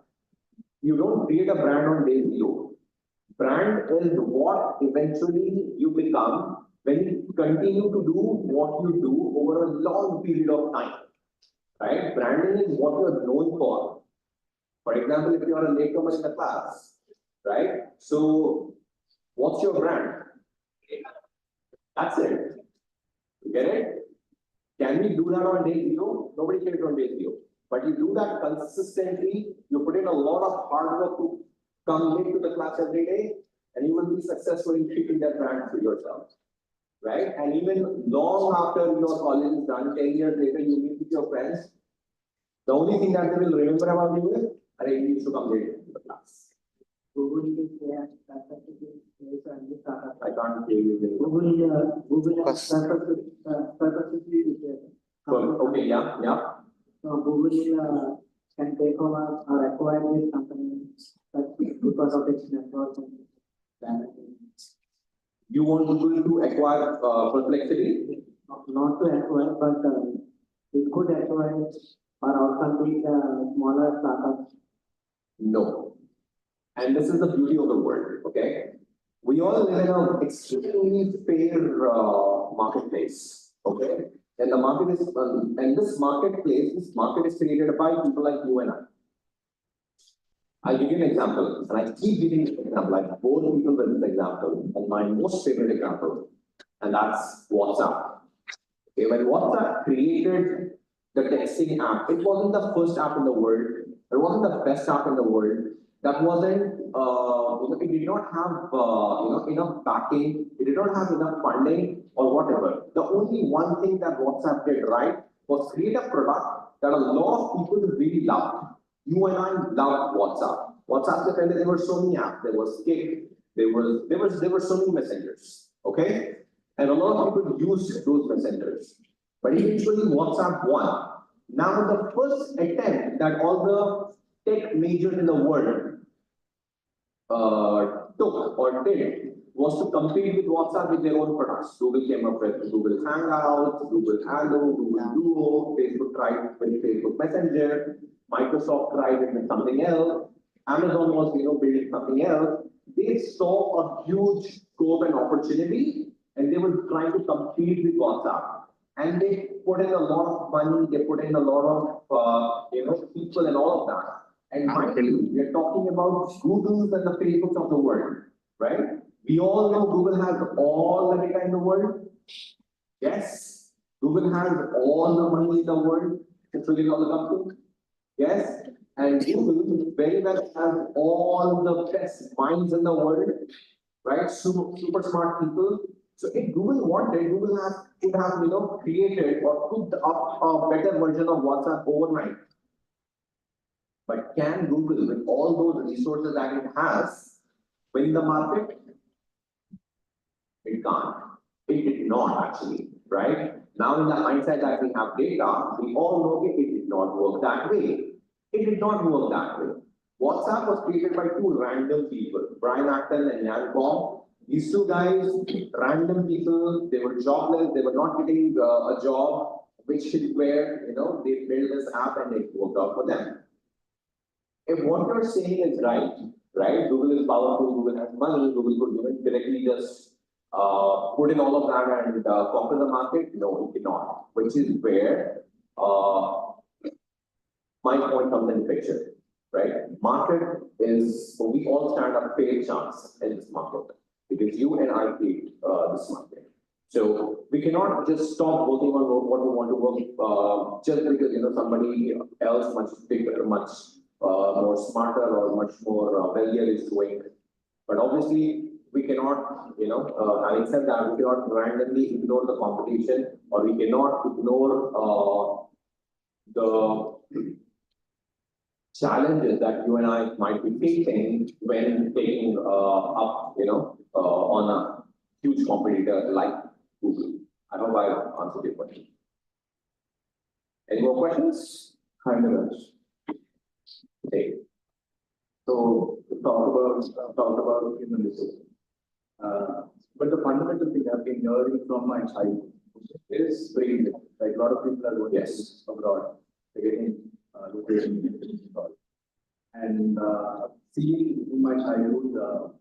You don't create a brand on day zero. Brand is what eventually you become when you continue to do what you do over a long period of time. Right? Branding is what you are known for. For example, if you are a latecomer in the class, right? So, what's your brand? That's it. You get it? Can we do that on day zero? Nobody can do it on day zero. But you do that consistently, you put in a lot of hard work to come late to the class every day, and you will be successful in keeping that brand for yourself. Right? And even long after your college is done, 10 years later, you meet with your friends, the only thing that they will remember about you is, you used to come late to the class. Google is there, I can't hear you. Google purposely is there. Okay, yeah. So Google can take over or acquire this company because of its network and branding. You want Google to acquire Perplexity? Not to acquire, but it could acquire or outcompete smaller startups. No. And this is the beauty of the world, okay? We all live in an extremely fair marketplace, okay? And the market is, and this market is created by people like you and I. I'll give you an example, and I keep giving you an example. I bore people with this example, and my most favorite example, and that's WhatsApp. Okay, when WhatsApp created the texting app, it wasn't the first app in the world, it wasn't the best app in the world. That wasn't, it did not have, enough backing, it did not have enough funding or whatever. The only one thing that WhatsApp did right was create a product that a lot of people really loved. You and I loved WhatsApp. WhatsApp, there were so many apps. There was Kik, there were so many messengers. Okay, and a lot of people used those messengers. But eventually, WhatsApp won. Now, the first attempt that all the tech majors in the world took or did was to compete with WhatsApp with their own products. Google came up with Google Hangouts, Google Hangout, Google Duo, Facebook tried with Facebook Messenger, Microsoft tried it with something else, Amazon was building something else. They saw a huge scope and opportunity, and they were trying to compete with WhatsApp. And they put in a lot of money, they put in a lot of people and all of that. And finally, we are talking about Googles and the Facebooks of the world, right? We all know Google has all the data in the world. Yes, Google has all the money in the world, controlling all the companies. Yes, and Google very well has all the best minds in the world, right? Super smart people. So if Google wanted, Google could have created or cooked up a better version of WhatsApp overnight. But can Google, with all those resources that it has, win the market? It can't. It did not actually, right? Now in the hindsight that we have data, we all know it did not work that way. It did not work that way. WhatsApp was created by two random people, Brian Acton and Yan Kong. These two guys, random people, they were jobless, they were not getting a job, which is where, they built this app and it worked out for them. If what you're saying is right, right? Google is powerful, Google has money, Google could even directly just put in all of that and conquer the market. No, it cannot. Which is where my point comes in the picture, right? Market is, we all stand a fair chance in this market because you and I create this market. So we cannot just stop working on what we want to work just because somebody else much bigger, much more smarter or much more wealthier is doing. But obviously we cannot, having said that, we cannot randomly ignore the competition, or we cannot ignore the challenges that you and I might be facing when taking up, on a huge competitor like Google. I hope I answered your question. Any more questions? Hyderabad. Okay. So talk about human resources. But the fundamental thing I've been hearing from my childhood is brain drain. Like a lot of people are going Yes. abroad, they're getting location abroad. And seeing in my childhood,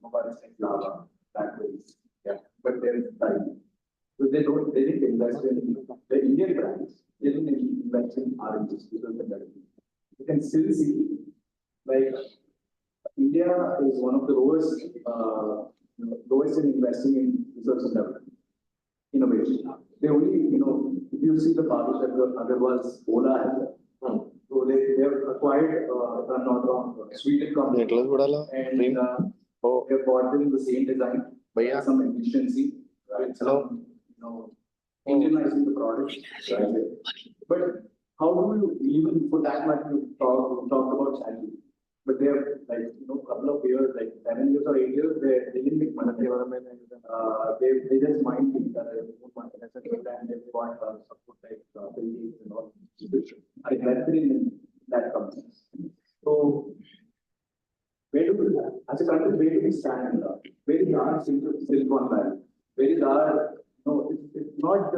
mobile like Lava, Blackberries, Yeah. but there's time. But they didn't invest in the Indian brands, they didn't invest in R&D, research and development. You can still see, like, India is one of the lowest in investing in research and development, innovation. They only, if you see the partnership Agarwal's Ola, so they have acquired, if I'm not wrong, a Sweden company, and they have bought in the same design, some efficiency, right? Some, Indianizing the product, right? But how do you, even for that matter, you talk about challenge? But they have, like, couple of years, like 7 years or 8 years, they didn't make money. They just mind things that they put money as a good, and they've got support like buildings and all. I invested in that company. So where do we, as a country, where do we stand? Where is our Silicon Valley? Where is our, it's not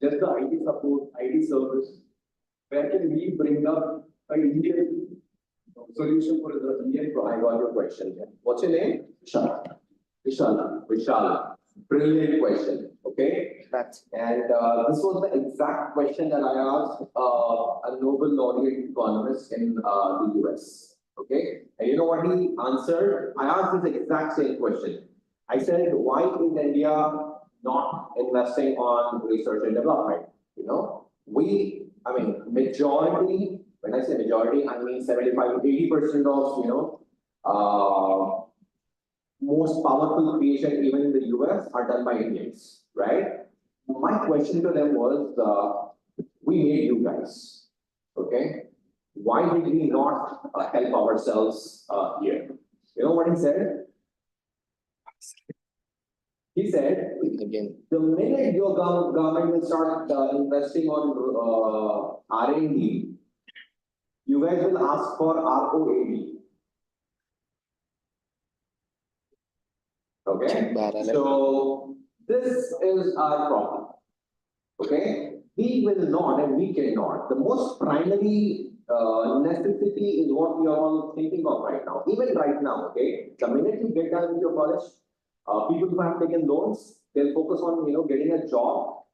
just the IT support, IT service. Where can we bring up an Indian solution for the Indian problem? I got your question. What's your name? Vishala. Brilliant question. Okay. And this was the exact question that I asked a Nobel laureate economist in the US. Okay. And you know what he answered? I asked this exact same question. I said, why is India not investing on research and development? Majority, when I say majority, I mean 75 to 80% of, most powerful creation even in the US are done by Indians, right? My question to them was, we made you guys, okay? Why did we not help ourselves here? You know what he said? He said, the minute your government will start investing on R&D, you guys will ask for ROAD. Okay? So this is our problem. Okay? We will not and we cannot. The most primary necessity is what we are all thinking of right now. Even right now, okay? The minute you get done with your college, people who have taken loans, they'll focus on getting a job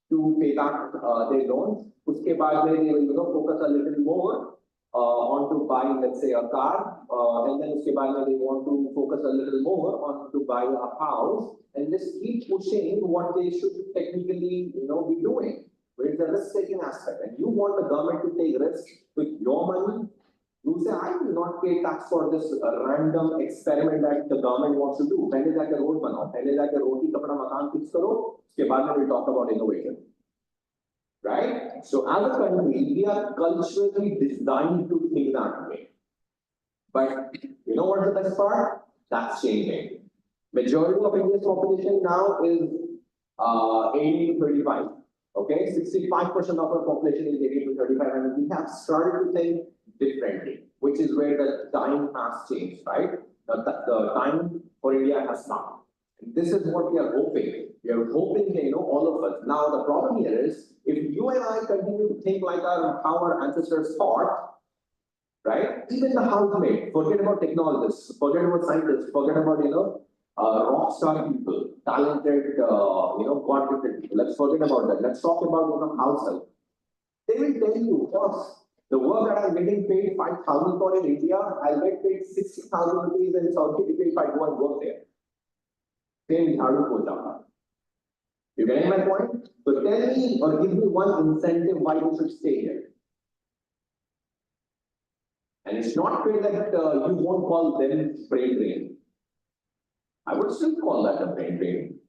to pay back their loans. Uske baad they will focus a little more on to buy, let's say, a car, and then uske baad they want to focus a little more on to buy a house, and just keep pushing what they should technically be doing. Where it's a risk-taking aspect, and you want the government to take risks with your money. You say, I will not pay tax for this random experiment that the government wants to do. पहले जाकर road बनाओ, पहले जाकर रोटी कपड़ा मकान fix करो, उसके बाद में we'll talk about innovation. Right? So as a country, we are culturally designed to think that way. But you know what's the best part? That's changing. Majority of India's population now is 18 to 35. Okay, 65% of our population is 18 to 35, and we have started to think differently, which is where the time has changed, right? The time for India has come. And this is what we are hoping. We are hoping, all of us. Now, the problem here is, if you and I continue to think like how our ancestors thought, right? Even the housemaid, forget about technologists, forget about scientists, forget about, rock star people, talented, quantitative people. Let's forget about that. Let's talk about, house help. They will tell you, boss, the work that I'm getting paid 5,000 for in India, I'll get paid 60,000 rupees in Saudi Arabia if I go and work there. Same in Hyderabad. You getting my point? So tell me or give me one incentive why you should stay here. And it's not fair that you won't call them brain drain. I would still call that a brain drain.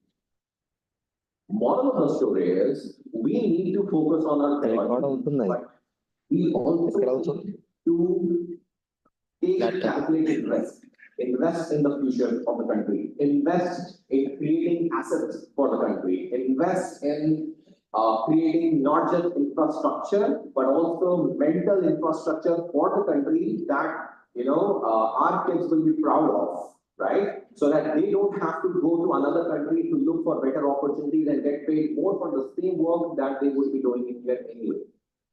Moral of the story is we need to focus on our technology, but we also need to take calculated risk, invest in the future of the country, invest in creating assets for the country, invest in creating not just infrastructure, but also mental infrastructure for the country that, our kids will be proud of, right? So that they don't have to go to another country to look for better opportunities and get paid more for the same work that they would be doing in here anyway,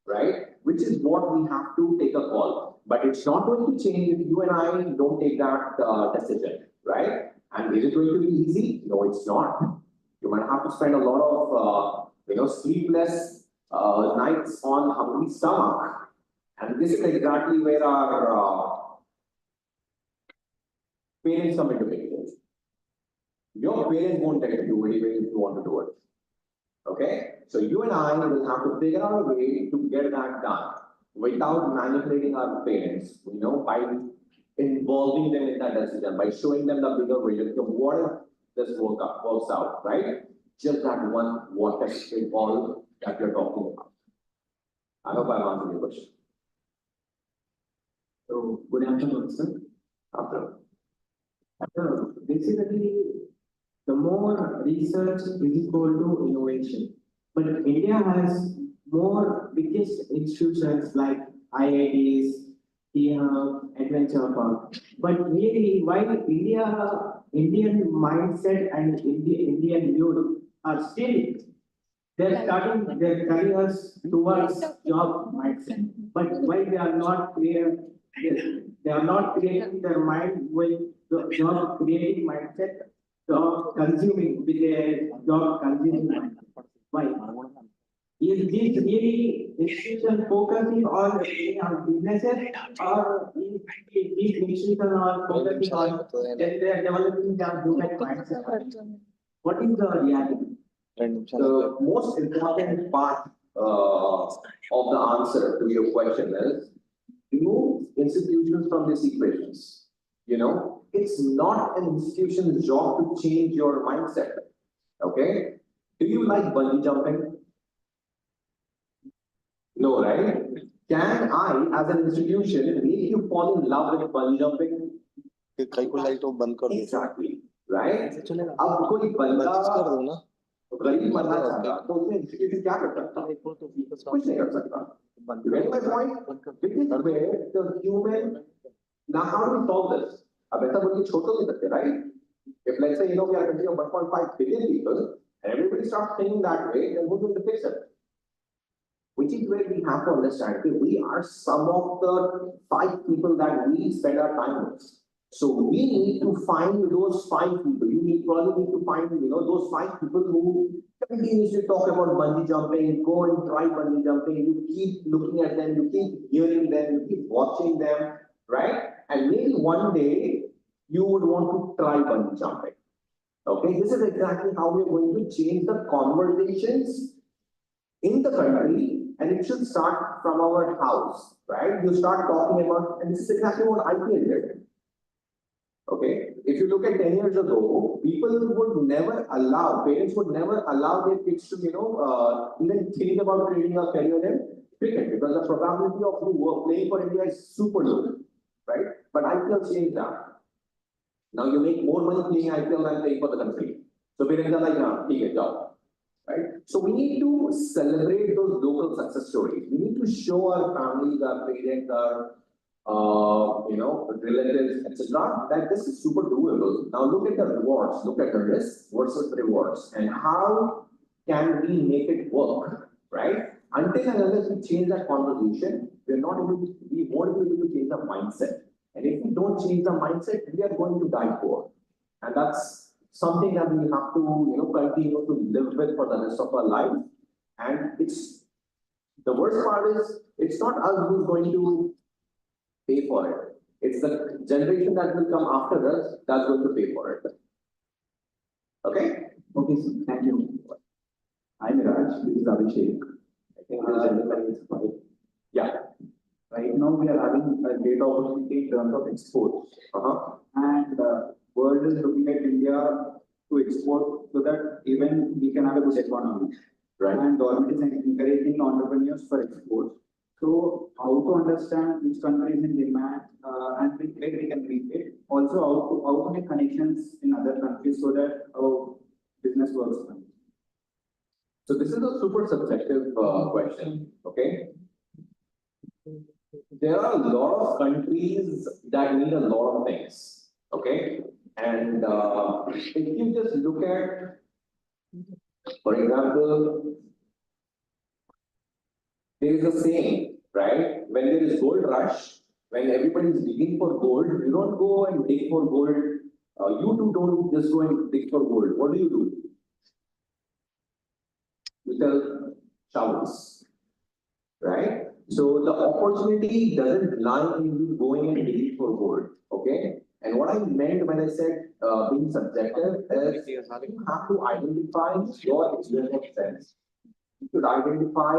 right? Which is what we have to take a call. But it's not going to change if you and I don't take that decision, right? And is it going to be easy? No, it's not. You might have to spend a lot of, sleepless nights on hungry stomach. And this is exactly where our parents come into picture. Your parents won't tell you to do it even if you want to do it. Okay? So you and I will have to figure out a way to get that done without manipulating our parents, by involving them in that decision, by showing them the bigger vision. So what if this works out, right? Just that one water in all that you're talking about. I hope I've answered your question. So, good afternoon, sir. Basically, the more research is equal to innovation. But India has more biggest institutions like IITs, Adventure Park. But really, while Indian mindset and Indian youth are still, they're starting their careers towards job mindset. But why they are not clear, they are not creating their mind with the job creating mindset, job consuming with a job consuming mindset. Why? Is this really institution focusing on businesses, or is these institutions are focusing on they are developing their human mindset? What is the reality? The most important part of the answer to your question is remove institutions from these equations. It's not an institution's job to change your mindset. Okay? Do you like bungee jumping? No, right? Can I, as an institution, make you fall in love with bungee jumping? Exactly, right? अब कोई बंदा गरीब मरना चाहता तो उसमें institution क्या कर सकता? कुछ नहीं कर सकता. You get my point? This is where the human. Now, how do we solve this? अब ऐसा बोलिए छोटो नहीं सकते, right? If let's say we are a country of 1.5 billion people and everybody starts thinking that way, then who's going to fix it? Which is where we have to understand that we are some of the 5 people that we spend our time with. So we need to find those 5 people. You probably need to find, those 5 people who continuously talk about bungee jumping, go and try bungee jumping. You keep looking at them, you keep hearing them, you keep watching them, right? And maybe one day you would want to try bungee jumping. Okay, this is exactly how we are going to change the conversations in the country, and it should start from our house, right? You start talking about, and this is exactly what IPL did. Okay, if you look at 10 years ago, people would never allow, parents would never allow their kids to, even think about creating a career in cricket because the probability of you playing for India is super low, right? But IPL changed that. Now you make more money playing IPL than playing for the country. So parents are like, take a job, right? So we need to celebrate those local success stories. We need to show our families, our parents, our relatives, etc., that this is super doable. Now look at the rewards, look at the risks versus rewards, and how can we make it work, right? Until and unless we change that conversation, we're not able to, we won't be able to change the mindset. And if we don't change the mindset, we are going to die poor. And that's something that we have to, continue to live with for the rest of our life. And it's, the worst part is, it's not us who's going to pay for it. It's the generation that will come after us that's going to pay for it. Okay? Okay, so thank you. I'm Raj, this is Abhishek. I think the gentleman is right. Yeah. Right now we are having a great opportunity in terms of exports. And world is looking at India to export so that even we can have a good economy. Right. And government is encouraging entrepreneurs for exports. So how to understand which country is in demand and where we can reach it. Also how to make connections in other countries so that our business works. So this is a super subjective question, okay? There are a lot of countries that need a lot of things, okay? And if you just look at, for example, there is a saying, right? When there is gold rush, when everybody is digging for gold, you don't go and dig for gold. You too don't just go and dig for gold. What do? You sell shovels, right? So the opportunity doesn't lie in you going and digging for gold, okay? And what I meant when I said being subjective is you have to identify your area of strength. You should identify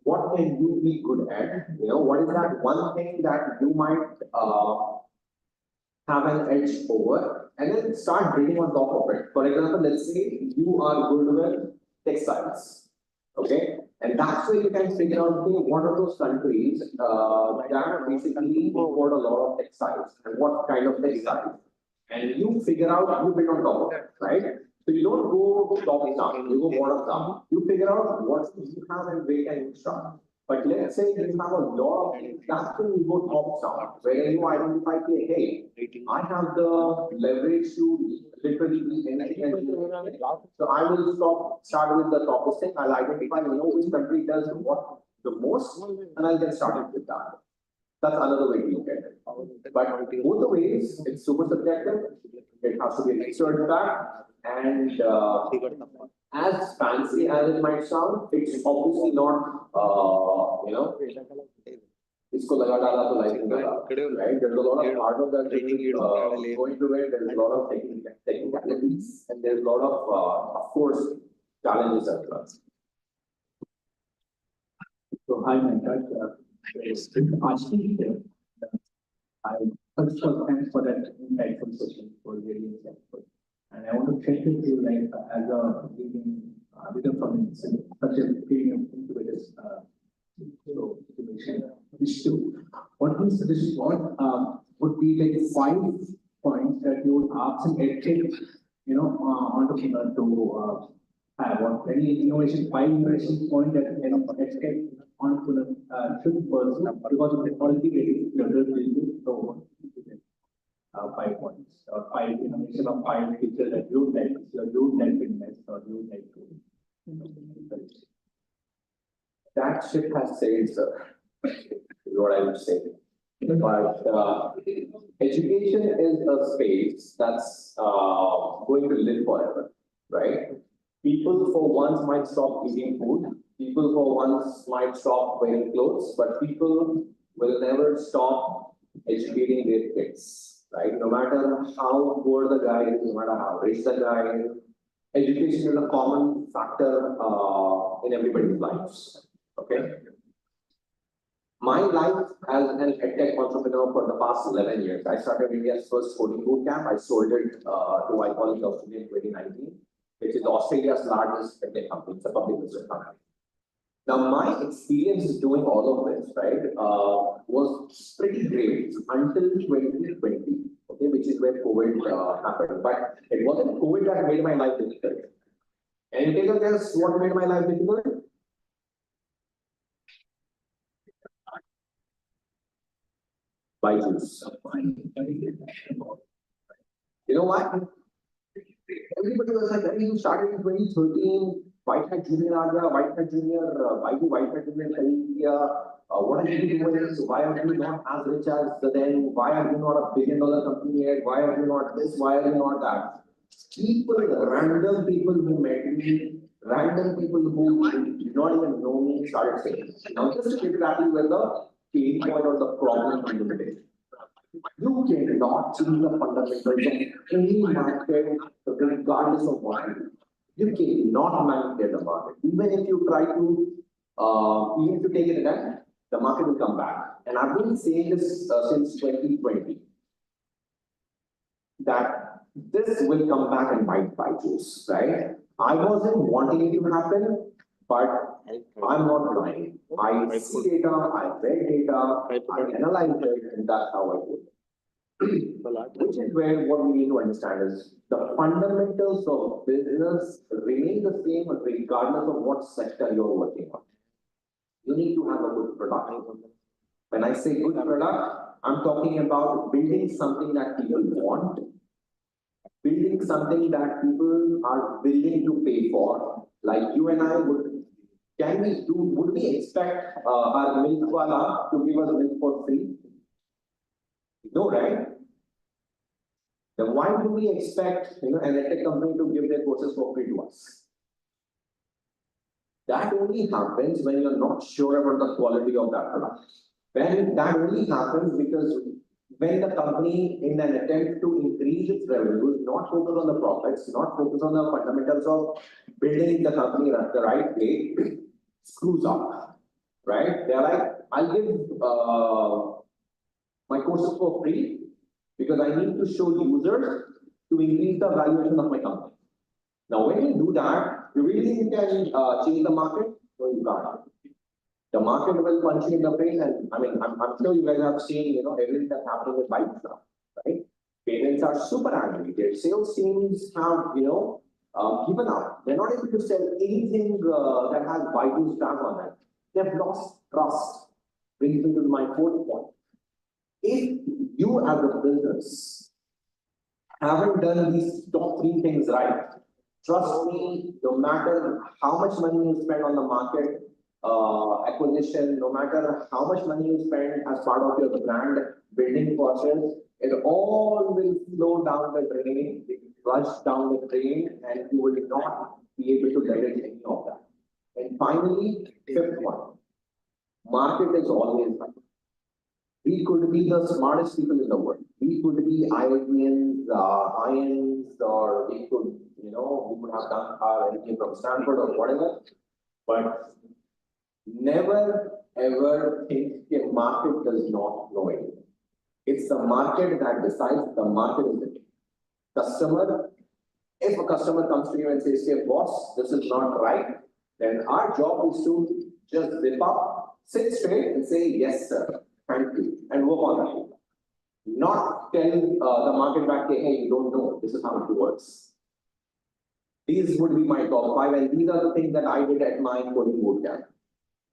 what can you be good at. What is that one thing that you might have an edge over, and then start building on top of it. For example, let's say you are good with textiles, okay? And that's where you can figure out, okay, what are those countries that basically import a lot of textiles and what kind of textiles. And you figure out, you build on top of it, right? So you don't go top down, you go bottom down. You figure out what you have and where can you start. But let's say you have a lot of things, that's when you go top down, where you identify, hey, I have the leverage to literally be anything and do anything. So I will start with the top thing. I'll identify, which country does what the most, and I'll get started with that. That's another way to look at it. But both the ways, it's super subjective. It has to be research back, and as fancy as it might sound, it's obviously not, इसको लगा डाला तो lighting लगा, right? There's a lot of hard work that going to it. There's a lot of technicalities, and there's a lot of course, challenges as well. So hi, Venkat. Ashish here. First of all, thanks for that insightful question. For really insightful. And I want to check with you, like, as a leading from such a premium incubators, so what is this? What would be like 5 points that you would ask an edtech, entrepreneur to have? What any innovation, 5 innovation point that edtech entrepreneur should pursue, because of technology getting better, so 5 points or 5 innovation or 5 features that you would like to invest or you would like to. That ship has sailed, sir, is what I would say. But education is a space that's going to live forever, right? People for once might stop eating food. People for once might stop wearing clothes, but people will never stop educating their kids, right? No matter how poor the guy is, no matter how rich the guy is, education is a common factor in everybody's lives. Okay. My life as an edtech entrepreneur for the past 11 years, I started India's first coding bootcamp. I sold it to iCollege Australia in 2019, which is Australia's largest edtech company. It's a public listed company. Now, my experience doing all of this, right, was pretty great until 2020, okay, which is where COVID happened. But it wasn't COVID that made my life difficult. And take a guess what made my life difficult? Byju's. You know what? Everybody was like, hey, you started in 2013, White Hat Junior aa gaya, White Hat Junior, Byju White Hat Junior kharid liya, what are you doing? Why are you not as rich as them? Why are you not a billion-dollar company yet? Why are you not this? Why are you not that? People, random people who met me, random people who did not even know me started saying. Now, just to exactly where the pain point or the problem comes into play. You cannot change the fundamentals of any market regardless of what it is. You cannot manipulate the market. Even if you try to, even if you take it again, the market will come back. And I've been saying this since 2020, that this will come back and bite juice, right? I wasn't wanting it to happen, but I'm not lying. I see data, I read data, I analyze it, and that's how I do it. Which is where what we need to understand is the fundamentals of business remain the same regardless of what sector you're working on. You need to have a good product. When I say good product, I'm talking about building something that people want, building something that people are willing to pay for. Like you and I would we expect our milk wala to give us milk for free? No, right? Then why do we expect an edtech company to give their courses for free to us? That only happens when you're not sure about the quality of that product. When that only happens because when the company, in an attempt to increase its revenue, not focus on the profits, not focus on the fundamentals of building the company the right way, screws up, right? They're like, I'll give my courses for free because I need to show users to increase the valuation of my company. Now, when you do that, you really think you can change the market? No, you can't. The market will punch you in the face, and I mean, I'm sure you guys have seen, everything that's happening with bikes now, right? Parents are super angry. Their sales teams have, given up. They're not able to sell anything that has Baidu's tag on it. They've lost trust. Brings me to my fourth point. If you as a business haven't done these top three things right, trust me, no matter how much money you spend on the market acquisition, no matter how much money you spend as part of your brand building process, it all will flow down the drain, it will rush down the drain, and you will not be able to leverage any of that. And finally, fifth one, market is always right. We could be the smartest people in the world. We could be IITians, IIMs, or we could, we would have done our MBA from Stanford or whatever. But never ever think the market does not know anything. It's the market that decides. The market is the customer. If a customer comes to you and says, "Hey, boss, this is not right," then our job is to just zip up, sit straight, and say, "Yes, sir. Thank you," and work on that. Not tell the market back, "Hey, you don't know. This is how it works." These would be my top 5, and these are the things that I did at my coding bootcamp.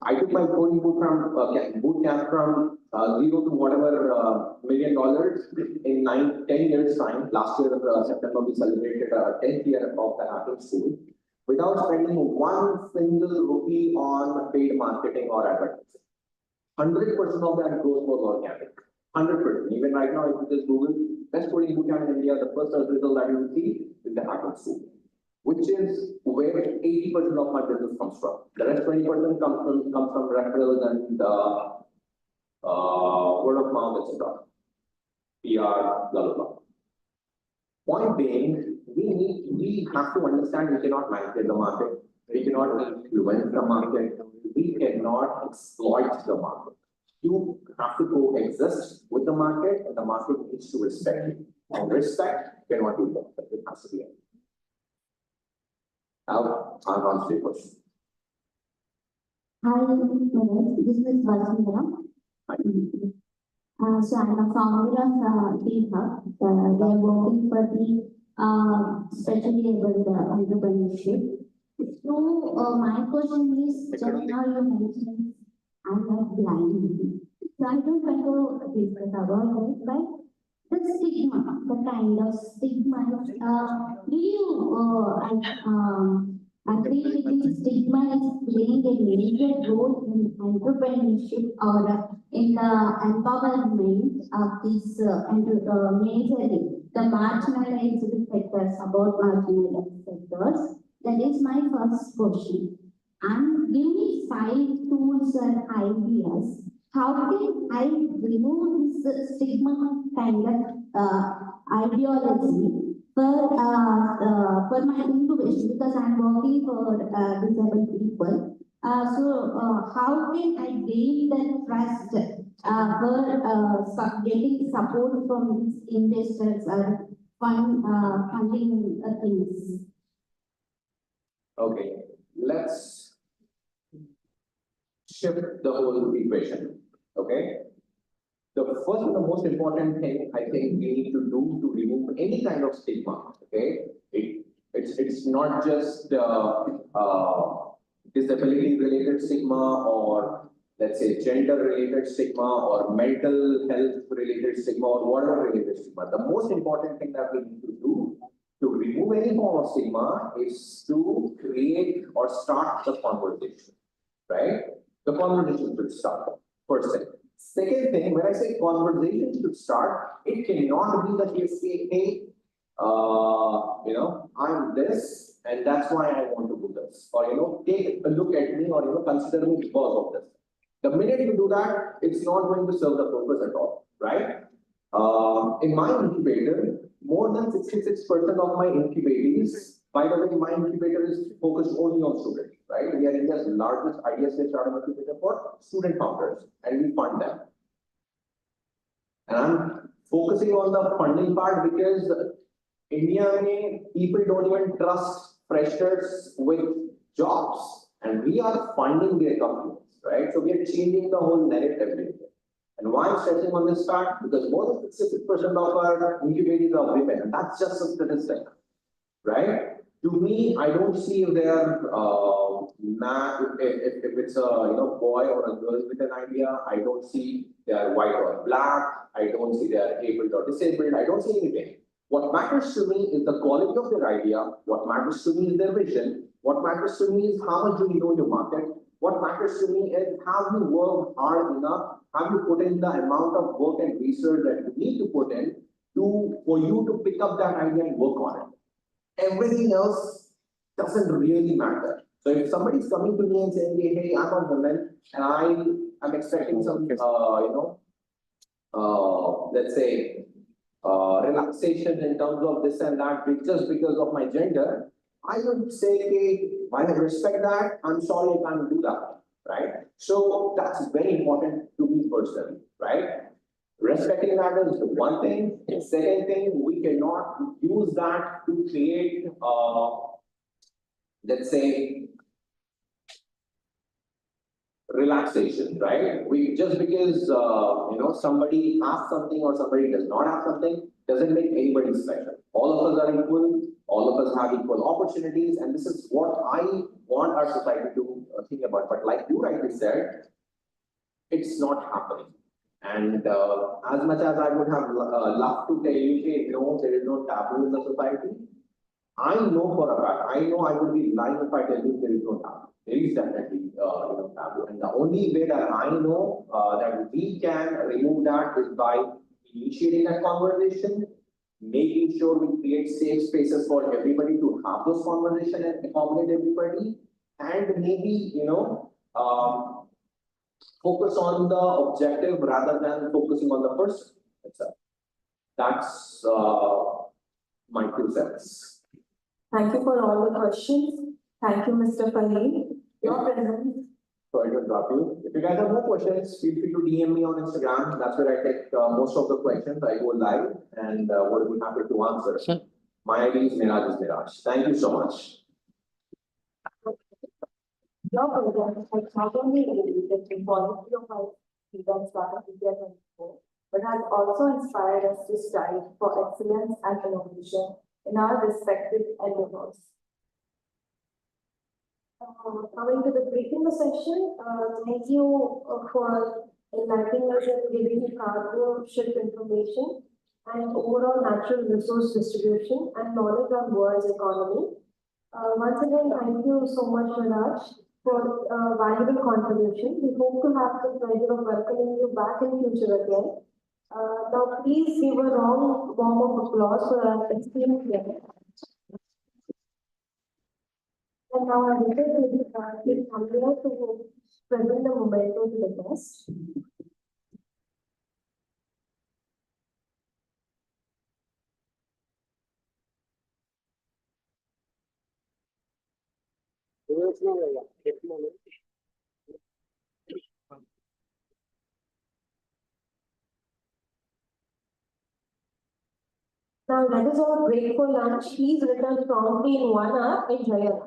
I took my coding bootcamp from 0 to whatever $1 million in 10 years time. Last year, September, we celebrated 10th year of the Apple school without spending one single rupee on paid marketing or advertising. 100% of that growth was organic. 100%. Even right now, if you just Google best coding bootcamp in India, the first result that you will see is the Apple school, which is where 80% of my business comes from. The rest 20% comes from referrals and word of mouth, etc. PR, blah blah blah. Point being, we have to understand we cannot manipulate the market, we cannot influence the market, we cannot exploit the market. You have to coexist with the market, and the market needs to respect you. And respect cannot be bought. It has to be. Now, I'll answer your question. Hi, this is Vasundhara. So I'm a founder of D-Hub. They are working for the specially able entrepreneurship. So my question is, just now you mentioned I'm not blind. So I don't want to discuss about it, but the stigma, the kind of stigma, do you agree with the stigma is playing a major role in entrepreneurship or in the empowerment of these majorly the marginalized sectors, about marginalized sectors. That is my first question. And give me 5 tools and ideas. How can I remove this stigma kind of ideology for my incubation, because I'm working for disabled people. How can I gain the trust for getting support from these investors or funding things? Okay, let's shift the whole equation. Okay. The first and the most important thing I think we need to do to remove any kind of stigma, okay? It's not just disability related stigma, or let's say gender related stigma, or mental health related stigma, or whatever related stigma. The most important thing that we need to do to remove any form of stigma is to create or start the conversation, right? The conversation should start, first thing. Second thing, when I say conversation should start, it cannot be that you say, hey, I'm this, and that's why I want to do this. Or, take a look at me, or, consider me because of this. The minute you do that, it's not going to serve the purpose at all, right? In my incubator, more than 66% of my incubatees, by the way, my incubator is focused only on students, right? We are India's largest ideas-based startup incubator for student founders, and we fund them. And I'm focusing on the funding part because India, people don't even trust freshers with jobs, and we are funding their companies, right? So we are changing the whole narrative here. And why I'm stressing on this fact? Because more than 66% of our incubators are women, and that's just a statistic, right? To me, I don't see if they are if it's a boy or a girl with an idea. I don't see they are white or black. I don't see they are able or disabled. I don't see anything. What matters to me is the quality of their idea. What matters to me is their vision. What matters to me is how much do you know your market. What matters to me is have you worked hard enough? Have you put in the amount of work and research that you need to put in for you to pick up that idea and work on it. Everything else doesn't really matter. So if somebody's coming to me and saying, hey, I'm a woman and I'm expecting some, let's say, relaxation in terms of this and that, just because of my gender, I would say, hey, I respect that. I'm sorry I can't do that, right? So that's very important to me personally, right? Respecting that is the one thing. The second thing, we cannot use that to create, let's say, relaxation, right? We just because somebody has something or somebody does not have something doesn't make anybody special. All of us are equal. All of us have equal opportunities, and this is what I want our society to think about. But like you rightly said, it's not happening. And as much as I would have loved to tell you, hey, no, there is no taboo in the society, I know for a fact, I know I would be lying if I tell you there is no taboo. There is definitely taboo. And the only way that I know that we can remove that is by initiating that conversation, making sure we create safe spaces for everybody to have those conversations and accommodate everybody, and maybe, focus on the objective rather than focusing on the person itself. That's my 2 cents. Thank you for all the questions. Thank you, Mr. Fareed. Your presence. Sorry to interrupt you. If you guys have more questions, feel free to DM me on Instagram. That's where I take most of the questions. I go live and we'll be happy to answer. Sure. My ID is Miraj. Thank you so much. Your program has not only elevated the quality of our events Startupedia 24, but has also inspired us to strive for excellence and innovation in our respective endeavors. Coming to the briefing session, thank you for enlightening us and giving cargo ship information and overall natural resource distribution and knowledge on world's economy. Once again, thank you so much, Raj, for valuable contribution. We hope to have the pleasure of welcoming you back in future again. Now, please give a round warm of applause for our esteemed guest. And now I will take Amira to present the memento to the guest. Now let us all break for lunch. Please return promptly in 1 hour. Enjoy your lunch.